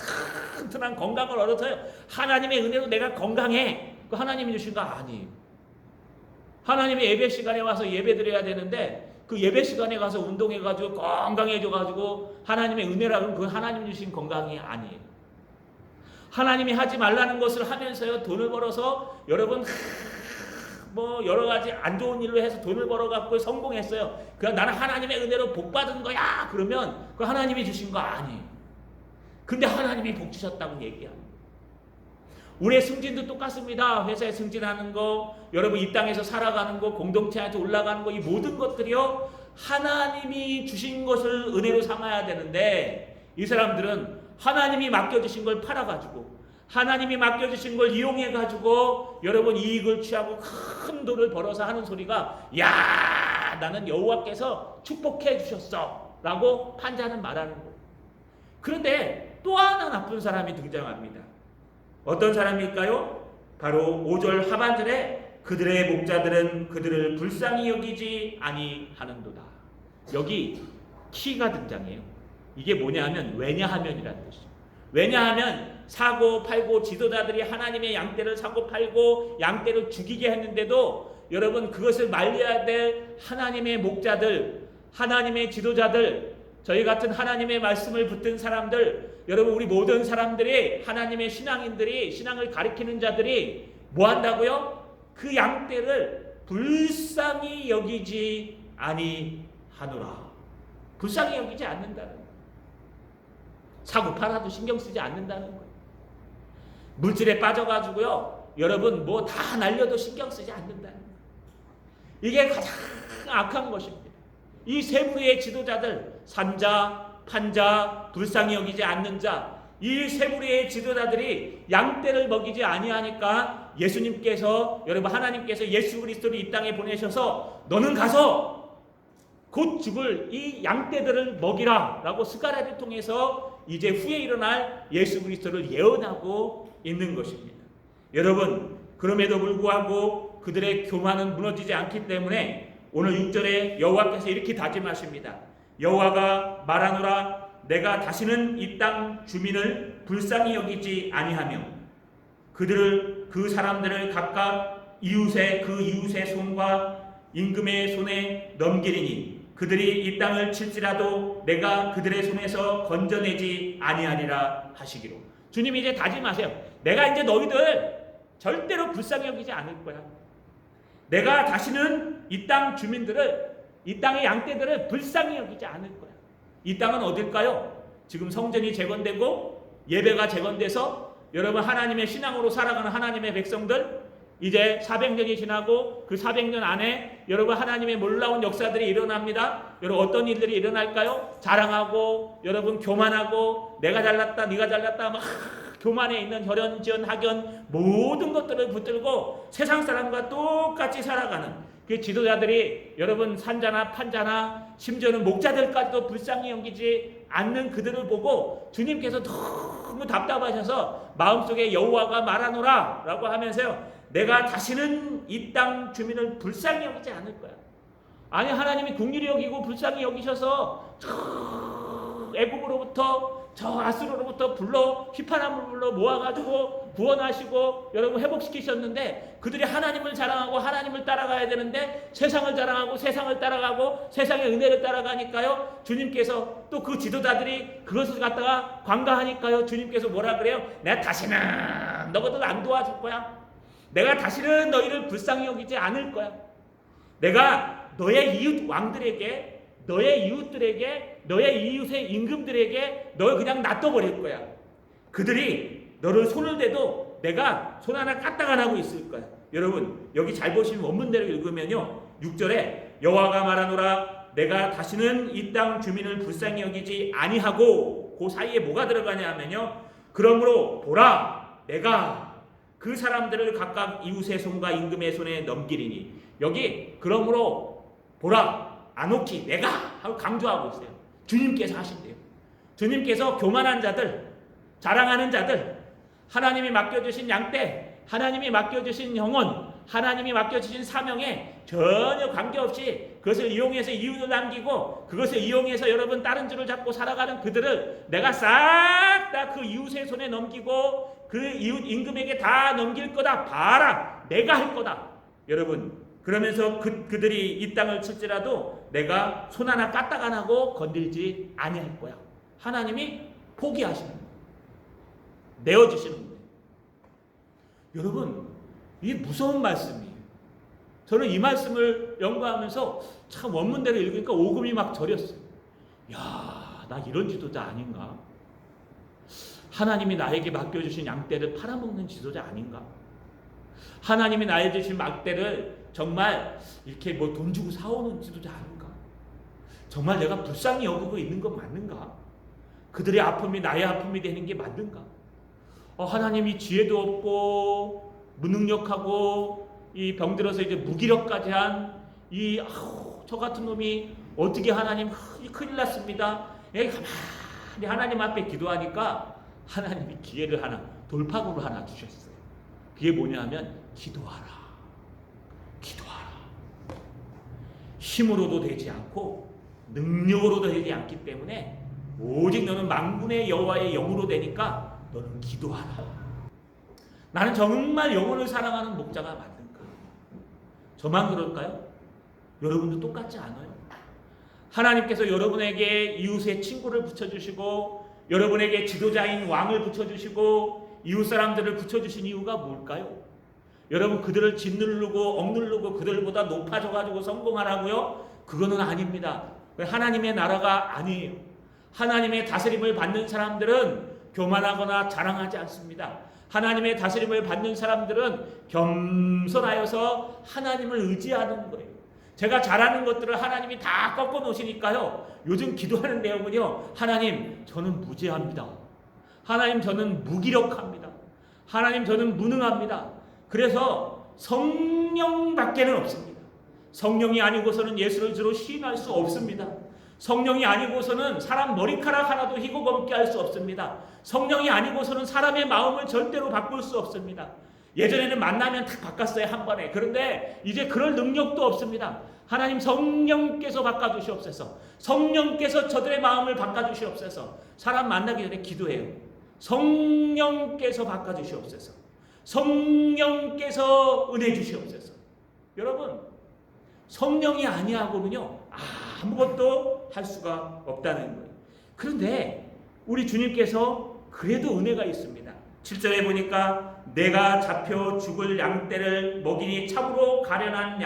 S1: 튼튼한 건강을 얻어서요. 하나님의 은혜로 내가 건강해. 그 하나님이 주신 거 아니에요. 하나님의 예배 시간에 와서 예배 드려야 되는데 그 예배 시간에 가서 운동해가지고 건강해져가지고 하나님의 은혜라고 하면 그건 하나님 주신 건강이 아니에요. 하나님이 하지 말라는 것을 하면서요. 돈을 벌어서 여러분 뭐 여러 가지 안 좋은 일로 해서 돈을 벌어갖고 성공했어요. 그냥 나는 하나님의 은혜로 복 받은 거야. 그러면 그 하나님이 주신 거 아니에요. 근데 하나님이 복 주셨다고 얘기합니다. 우리의 승진도 똑같습니다. 회사에 승진하는 거, 여러분 이 땅에서 살아가는 거, 공동체한테 올라가는 거, 이 모든 것들이요 하나님이 주신 것을 은혜로 삼아야 되는데 이 사람들은 하나님이 맡겨주신 걸 팔아가지고 하나님이 맡겨주신 걸 이용해가지고 여러분 이익을 취하고 큰 돈을 벌어서 하는 소리가 야 나는 여호와께서 축복해 주셨어 라고 판자는 말하는 거예요. 그런데 또 하나 나쁜 사람이 등장합니다. 어떤 사람일까요? 바로 5절 하반절에 그들의 목자들은 그들을 불쌍히 여기지 아니하는도다. 여기 키가 등장해요. 이게 뭐냐면 왜냐하면이라는 뜻이죠. 왜냐하면 사고 팔고 지도자들이 하나님의 양떼를 사고 팔고 양떼를 죽이게 했는데도 여러분 그것을 말려야 될 하나님의 목자들, 하나님의 지도자들, 저희 같은 하나님의 말씀을 붙든 사람들, 여러분 우리 모든 사람들이 하나님의 신앙인들이 신앙을 가리키는 자들이 뭐 한다고요? 그 양떼를 불쌍히 여기지 아니하노라. 불쌍히 여기지 않는다는 거예요. 사고 팔아도 신경 쓰지 않는다는 거예요. 물질에 빠져가지고요 여러분 뭐 다 날려도 신경 쓰지 않는다는 거예요. 이게 가장 악한 것입니다. 이 세 무리의 지도자들, 산자, 판자, 불쌍히 여기지 않는 자, 이 세 무리의 지도자들이 양떼를 먹이지 아니하니까 예수님께서, 여러분 하나님께서 예수 그리스도를 이 땅에 보내셔서 너는 가서 곧 죽을 이 양떼들을 먹이라 라고 스가랴를 통해서 이제 후에 일어날 예수 그리스도를 예언하고 있는 것입니다. 여러분 그럼에도 불구하고 그들의 교만은 무너지지 않기 때문에 오늘 6절에 여호와께서 이렇게 다짐하십니다. 여호와가 말하노라 내가 다시는 이 땅 주민을 불쌍히 여기지 아니하며 그들을 그 사람들을 각각 이웃의 손과 임금의 손에 넘기리니 그들이 이 땅을 칠지라도 내가 그들의 손에서 건져내지 아니하리라 하시기로. 주님이 이제 다짐하세요. 내가 이제 너희들 절대로 불쌍히 여기지 않을 거야. 내가 다시는 이 땅 주민들을, 이 땅의 양떼들을 불쌍히 여기지 않을 거야. 이 땅은 어딜까요? 지금 성전이 재건되고 예배가 재건돼서 여러분 하나님의 신앙으로 살아가는 하나님의 백성들, 이제 400년이 지나고 그 400년 안에 여러분 하나님의 놀라운 역사들이 일어납니다. 여러분 어떤 일들이 일어날까요? 자랑하고 여러분 교만하고 내가 잘났다 네가 잘났다 막 교만에 있는 혈연지연 학연 모든 것들을 붙들고 세상 사람과 똑같이 살아가는 그 지도자들이 여러분 산자나 판자나 심지어는 목자들까지도 불쌍히 여기지 않는 그들을 보고 주님께서 너무 답답하셔서 마음속에 여호와가 말하노라 라고 하면서요 내가 다시는 이 땅 주민을 불쌍히 여기지 않을 거야. 아니 하나님이 긍휼히 여기고 불쌍히 여기셔서 저 애굽으로부터 저 아수르로부터 불러 휘파람을 불러 모아가지고 구원하시고 여러분 회복시키셨는데 그들이 하나님을 자랑하고 하나님을 따라가야 되는데 세상을 자랑하고 세상을 따라가고 세상의 은혜를 따라가니까요 주님께서 또 그 지도자들이 그것을 갖다가 관가하니까요 주님께서 뭐라 그래요? 내가 다시는 너희들 안 도와줄 거야. 내가 다시는 너희를 불쌍히 여기지 않을 거야. 내가 너의 이웃 왕들에게 너의 이웃들에게 너의 이웃의 임금들에게 널 그냥 놔둬버릴 거야. 그들이 너를 손을 대도 내가 손 하나 까딱 안 하고 있을 거야. 여러분 여기 잘 보시면 원문대로 읽으면요 6절에 여호와가 말하노라 내가 다시는 이 땅 주민을 불쌍히 여기지 아니하고 그 사이에 뭐가 들어가냐 하면요 그러므로 보라 내가 그 사람들을 각각 이웃의 손과 임금의 손에 넘기리니 여기 그러므로 보라 아노키 내가 하고 강조하고 있어요. 주님께서 하신대요. 주님께서 교만한 자들, 자랑하는 자들, 하나님이 맡겨주신 양떼, 하나님이 맡겨주신 영혼, 하나님이 맡겨주신 사명에 전혀 관계없이 그것을 이용해서 이웃을 남기고 그것을 이용해서 여러분 다른 줄을 잡고 살아가는 그들을 내가 싹 다 그 이웃의 손에 넘기고 그 이웃 임금에게 다 넘길 거다. 봐라, 내가 할 거다. 여러분, 그러면서 그들이 이 땅을 칠지라도 내가 손 하나 까딱 안 하고 건들지 아니할 거야. 하나님이 포기하시는 거예요. 내어주시는 거예요. 여러분, 이게 무서운 말씀이에요. 저는 이 말씀을 연구하면서 참 원문대로 읽으니까 오금이 막 저렸어요. 야, 나 이런 지도자 아닌가? 하나님이 나에게 맡겨주신 양떼를 팔아먹는 지도자 아닌가? 하나님이 나에게 주신 막대를 정말 이렇게 뭐 돈 주고 사오는 지도자 아닌가? 정말 내가 불쌍히 여기고 있는 건 맞는가? 그들의 아픔이 나의 아픔이 되는 게 맞는가? 하나님이 지혜도 없고 무능력하고 이 병들어서 이제 무기력까지 한 저 같은 놈이 어떻게 하나님 큰일 났습니다. 가만히 하나님 앞에 기도하니까 하나님이 기회를 하나, 돌파구를 하나 주셨어요. 그게 뭐냐면 기도하라. 기도하라. 힘으로도 되지 않고 능력으로도 되지 않기 때문에 오직 너는 만군의 여호와의 영으로 되니까 너는 기도하라. 나는 정말 영혼을 사랑하는 목자가 맞는가? 저만 그럴까요? 여러분도 똑같지 않아요? 하나님께서 여러분에게 이웃의 친구를 붙여주시고 여러분에게 지도자인 왕을 붙여주시고 이웃 사람들을 붙여주신 이유가 뭘까요? 여러분, 그들을 짓누르고 억누르고 그들보다 높아져가지고 성공하라고요? 그거는 아닙니다. 하나님의 나라가 아니에요. 하나님의 다스림을 받는 사람들은 교만하거나 자랑하지 않습니다. 하나님의 다스림을 받는 사람들은 겸손하여서 하나님을 의지하는 거예요. 제가 잘하는 것들을 하나님이 다 꺾어 놓으시니까요. 요즘 기도하는 내용은요. 하나님, 저는 무죄합니다. 하나님, 저는 무기력합니다. 하나님, 저는 무능합니다. 그래서 성령밖에는 없습니다. 성령이 아니고서는 예수를 주로 시인할 수 없습니다. 성령이 아니고서는 사람 머리카락 하나도 희고 검게 할 수 없습니다. 성령이 아니고서는 사람의 마음을 절대로 바꿀 수 없습니다. 예전에는 만나면 다 바꿨어요, 한 번에. 그런데 이제 그럴 능력도 없습니다. 하나님, 성령께서 바꿔주시옵소서. 성령께서 저들의 마음을 바꿔주시옵소서. 사람 만나기 전에 기도해요. 성령께서 바꿔주시옵소서. 성령께서 은혜 주시옵소서. 여러분, 성령이 아니하고는요 아무것도 할 수가 없다는 거예요. 그런데 우리 주님께서 그래도 은혜가 있습니다. 7절에 보니까 내가 잡혀 죽을 양떼를 먹이니 참으로 가련한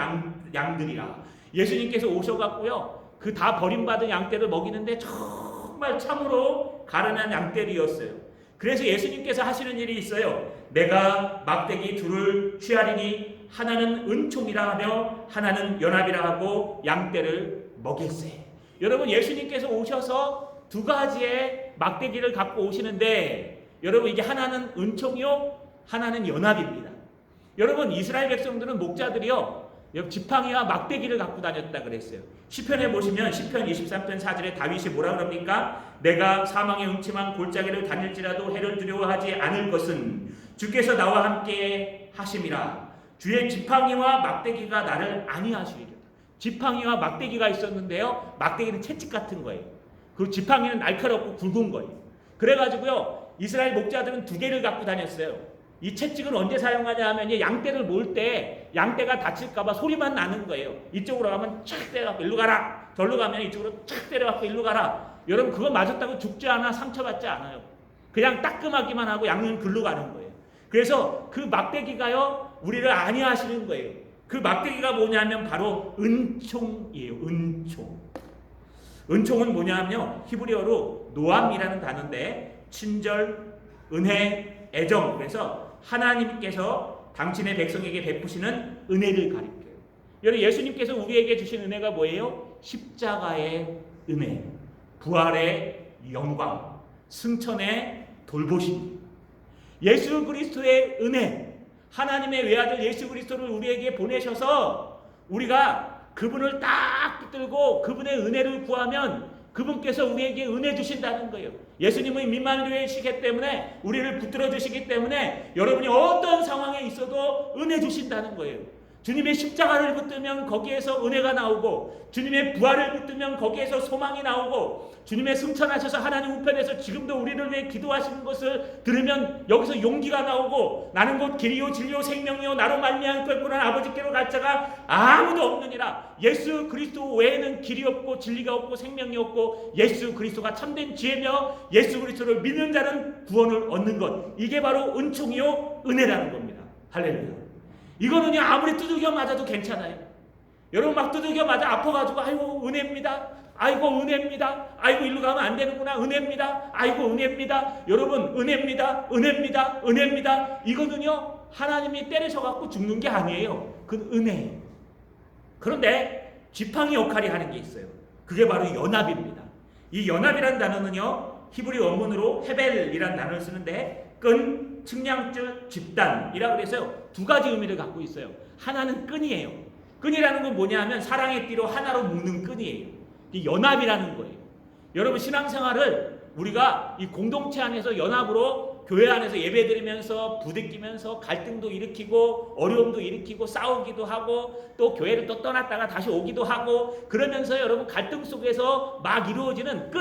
S1: 양들이라. 예수님께서 오셔갖고요 그 다 버림받은 양떼를 먹이는데 정말 참으로 가련한 양떼들이었어요. 그래서 예수님께서 하시는 일이 있어요. 내가 막대기 둘을 취하리니 하나는 은총이라 하며 하나는 연합이라 하고 양떼를 먹일세. 여러분, 예수님께서 오셔서 두 가지의 막대기를 갖고 오시는데 여러분, 이게 하나는 은총이요 하나는 연합입니다. 여러분, 이스라엘 백성들은 목자들이요 지팡이와 막대기를 갖고 다녔다 그랬어요. 시편에 보시면 시편 23편 4절에 다윗이 뭐라 그럽니까? 내가 사망의 음침한 골짜기를 다닐지라도 해를 두려워하지 않을 것은 주께서 나와 함께 하심이라. 주의 지팡이와 막대기가 나를 안위하시리라. 지팡이와 막대기가 있었는데요, 막대기는 채찍 같은 거예요. 그 지팡이는 날카롭고 굵은 거예요. 그래가지고요 이스라엘 목자들은 두 개를 갖고 다녔어요. 이 채찍은 언제 사용하냐 하면 양떼를 몰 때 양떼가 다칠까봐 소리만 나는 거예요. 이쪽으로 가면 착 때려갖고 일로 가라, 절로 가면 이쪽으로 착 때려갖고 일로 가라. 여러분, 그거 맞았다고 죽지 않아, 상처받지 않아요. 그냥 따끔하기만 하고 양은 글로 가는 거예요. 그래서 그 막대기가요 우리를 안위하시는 거예요. 그 막대기가 뭐냐면 바로 은총이에요. 은총. 은총은 뭐냐면요 히브리어로 노암이라는 단어인데 친절, 은혜, 애정. 그래서 하나님께서 당신의 백성에게 베푸시는 은혜를 가리켜요. 여러분, 예수님께서 우리에게 주신 은혜가 뭐예요? 십자가의 은혜, 부활의 영광, 승천의 돌보심. 예수 그리스도의 은혜, 하나님의 외아들 예수 그리스도를 우리에게 보내셔서 우리가 그분을 딱 붙들고 그분의 은혜를 구하면 그분께서 우리에게 은혜 주신다는 거예요. 예수님은 임마누엘이시기 때문에 우리를 붙들어 주시기 때문에 여러분이 어떤 상황에 있어도 은혜 주신다는 거예요. 주님의 십자가를 붙들면 거기에서 은혜가 나오고, 주님의 부활을 붙들면 거기에서 소망이 나오고, 주님의 승천하셔서 하나님 우편에서 지금도 우리를 위해 기도하시는 것을 들으면 여기서 용기가 나오고, 나는 곧 길이요 진리요 생명이요 나로 말미암아 결국은 아버지께로 갈 자가 아무도 없느니라. 예수 그리스도 외에는 길이 없고 진리가 없고 생명이 없고, 예수 그리스도가 참된 지혜며 예수 그리스도를 믿는 자는 구원을 얻는 것, 이게 바로 은총이요 은혜라는 겁니다. 할렐루야. 이거는요 아무리 두들겨 맞아도 괜찮아요. 여러분 막 두들겨 맞아 아파가지고 아이고 은혜입니다. 아이고 은혜입니다. 아이고 일로 가면 안 되는구나. 은혜입니다. 아이고 은혜입니다. 여러분 은혜입니다. 은혜입니다. 은혜입니다. 이거는요 하나님이 때리셔갖고 죽는 게 아니에요. 그건 은혜예요. 그런데 지팡이 역할이 하는 게 있어요. 그게 바로 연합입니다. 이 연합이라는 단어는요 히브리 원문으로 헤벨이라는 단어를 쓰는데 끈, 측량줄, 집단이라고 해서요 두 가지 의미를 갖고 있어요. 하나는 끈이에요. 끈이라는 건 뭐냐 하면 사랑의 띠로 하나로 묶는 끈이에요. 이 연합이라는 거예요. 여러분 신앙생활을 우리가 이 공동체 안에서 연합으로 교회 안에서 예배드리면서 부대끼면서 갈등도 일으키고 어려움도 일으키고 싸우기도 하고 또 교회를 또 떠났다가 다시 오기도 하고 그러면서 여러분 갈등 속에서 막 이루어지는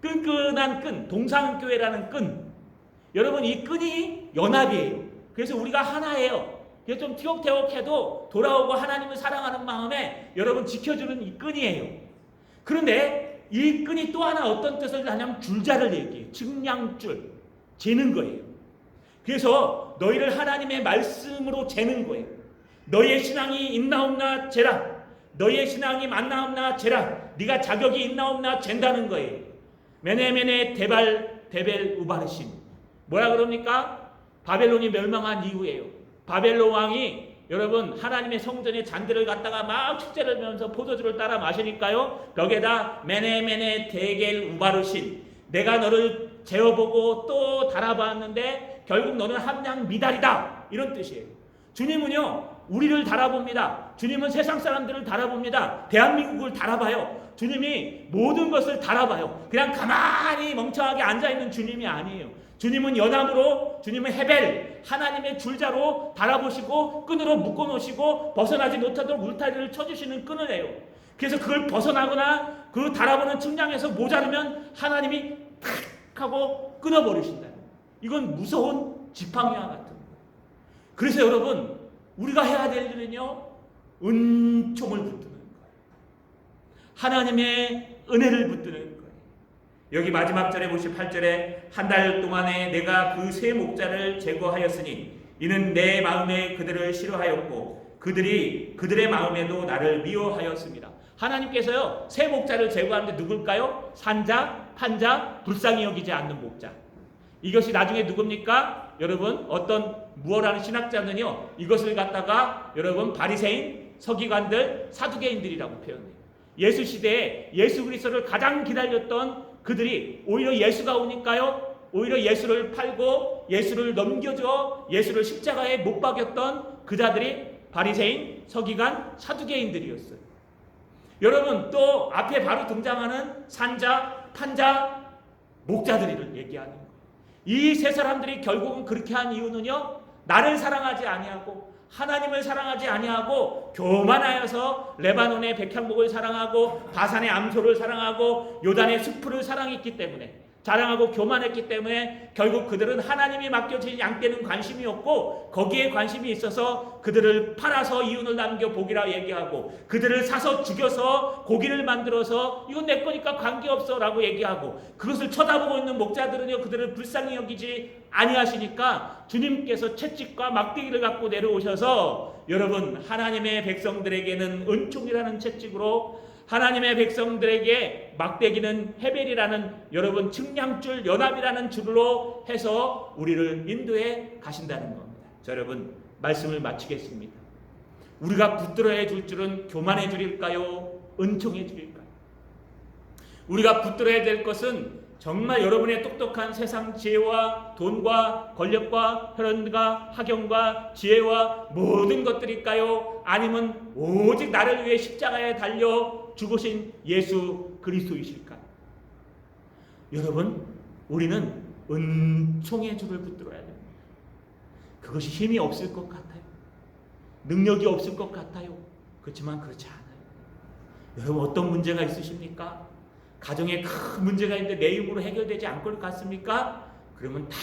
S1: 끈끈한 끈, 동상교회라는 끈. 여러분 이 끈이 연합이에요. 그래서 우리가 하나예요. 그래서 좀 티격태격해도 돌아오고 하나님을 사랑하는 마음에 여러분 지켜주는 이 끈이에요. 그런데 이 끈이 또 하나 어떤 뜻을 하냐면 줄자를 얘기해요. 측량줄, 재는 거예요. 그래서 너희를 하나님의 말씀으로 재는 거예요. 너희의 신앙이 있나 없나 재라. 너희의 신앙이 맞나 없나 재라. 네가 자격이 있나 없나 잰다는 거예요. 메네메네 데벨 우바르신. 뭐라 그럽니까? 바벨론이 멸망한 이후에요. 바벨론 왕이 여러분 하나님의 성전의 잔들을 갖다가 막 축제를 하면서 포도주를 따라 마시니까요. 벽에다 메네메네 데겔 우바르신. 내가 너를 재어보고 또 달아봤는데 결국 너는 함량 미달이다. 이런 뜻이에요. 주님은요 우리를 달아봅니다. 주님은 세상 사람들을 달아봅니다. 대한민국을 달아봐요. 주님이 모든 것을 달아봐요. 그냥 가만히 멍청하게 앉아있는 주님이 아니에요. 주님은 연합으로, 주님은 헤벨, 하나님의 줄자로 달아보시고 끈으로 묶어놓으시고 벗어나지 못하도록 울타리를 쳐주시는 끈을 해요. 그래서 그걸 벗어나거나 그 달아보는 측량에서 모자르면 하나님이 탁 하고 끊어버리신다. 이건 무서운 지팡이와 같은 거예요. 그래서 여러분 우리가 해야 될 일은요 은총을 붙드는 거예요. 하나님의 은혜를 붙드는 거예요. 여기 마지막 절에 보시 8절에 한 달 동안에 내가 그 세 목자를 제거하였으니 이는 내 마음에 그들을 싫어하였고 그들의 마음에도 나를 미워하였습니다. 하나님께서요 세 목자를 제거하는데 누굴까요? 산자, 판자, 불쌍히 여기지 않는 목자. 이것이 나중에 누굽니까? 여러분 어떤 무어라는 신학자는요 이것을 갖다가 여러분 바리새인, 서기관들, 사두개인들이라고 표현해요. 예수 시대에 예수 그리스도를 가장 기다렸던 그들이 오히려 예수가 오니까요 오히려 예수를 팔고 예수를 넘겨줘 예수를 십자가에 못 박였던 그 자들이 바리새인, 서기관, 사두개인들이었어요. 여러분 또 앞에 바로 등장하는 산자, 판자, 목자들을 얘기하는 거예요. 이 세 사람들이 결국은 그렇게 한 이유는요 나를 사랑하지 아니하고 하나님을 사랑하지 아니하고 교만하여서 레바논의 백향목을 사랑하고 바산의 암소를 사랑하고 요단의 숲을 사랑했기 때문에 자랑하고 교만했기 때문에 결국 그들은 하나님이 맡겨진 양떼는 관심이 없고 거기에 관심이 있어서 그들을 팔아서 이윤을 남겨 복이라 얘기하고 그들을 사서 죽여서 고기를 만들어서 이건 내 거니까 관계없어 라고 얘기하고 그것을 쳐다보고 있는 목자들은요 그들을 불쌍히 여기지 아니하시니까 주님께서 채찍과 막대기를 갖고 내려오셔서 여러분 하나님의 백성들에게는 은총이라는 채찍으로 하나님의 백성들에게 막대기는 헤벨이라는 여러분 측량줄 연합이라는 줄로 해서 우리를 인도해 가신다는 겁니다. 자, 여러분 말씀을 마치겠습니다. 우리가 붙들어야 줄 줄은 교만의 줄일까요? 은총의 줄일까요? 우리가 붙들어야 될 것은 정말 여러분의 똑똑한 세상 지혜와 돈과 권력과 혈연과 학연과 지혜와 모든 것들일까요? 아니면 오직 나를 위해 십자가에 달려 죽으신 예수 그리스도이실까? 여러분, 우리는 은총의 줄을 붙들어야 됩니다. 그것이 힘이 없을 것 같아요. 능력이 없을 것 같아요. 그렇지만 그렇지 않아요. 여러분, 어떤 문제가 있으십니까? 가정에 큰 문제가 있는데 내 힘으로 해결되지 않을 것 같습니까? 그러면 다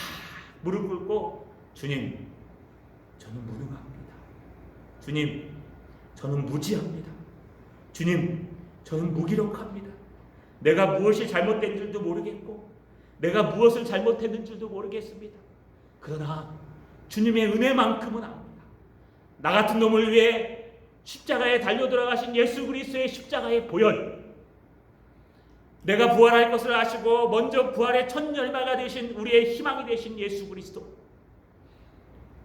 S1: 무릎 꿇고, 주님, 저는 무능합니다. 주님, 저는 무지합니다. 주님, 저는 무기력합니다. 내가 무엇이 잘못된 줄도 모르겠고 내가 무엇을 잘못했는 줄도 모르겠습니다. 그러나 주님의 은혜만큼은 압니다. 나 같은 놈을 위해 십자가에 달려 들어가신 예수 그리스도의 십자가의 보혈, 내가 부활할 것을 아시고 먼저 부활의 첫 열마가 되신 우리의 희망이 되신 예수 그리스도,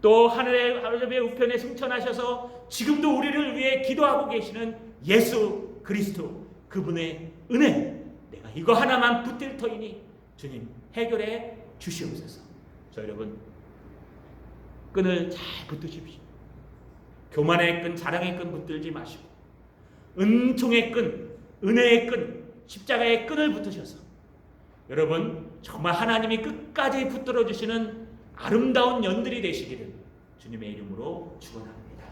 S1: 또 하늘의 우편에 승천하셔서 지금도 우리를 위해 기도하고 계시는 예수 그리스도, 그분의 은혜, 내가 이거 하나만 붙들 터이니 주님 해결해 주시옵소서. 저 여러분, 끈을 잘 붙드십시오. 교만의 끈, 자랑의 끈 붙들지 마시고 은총의 끈, 은혜의 끈, 십자가의 끈을 붙으셔서 여러분 정말 하나님이 끝까지 붙들어 주시는 아름다운 연들이 되시기를 주님의 이름으로 축원합니다.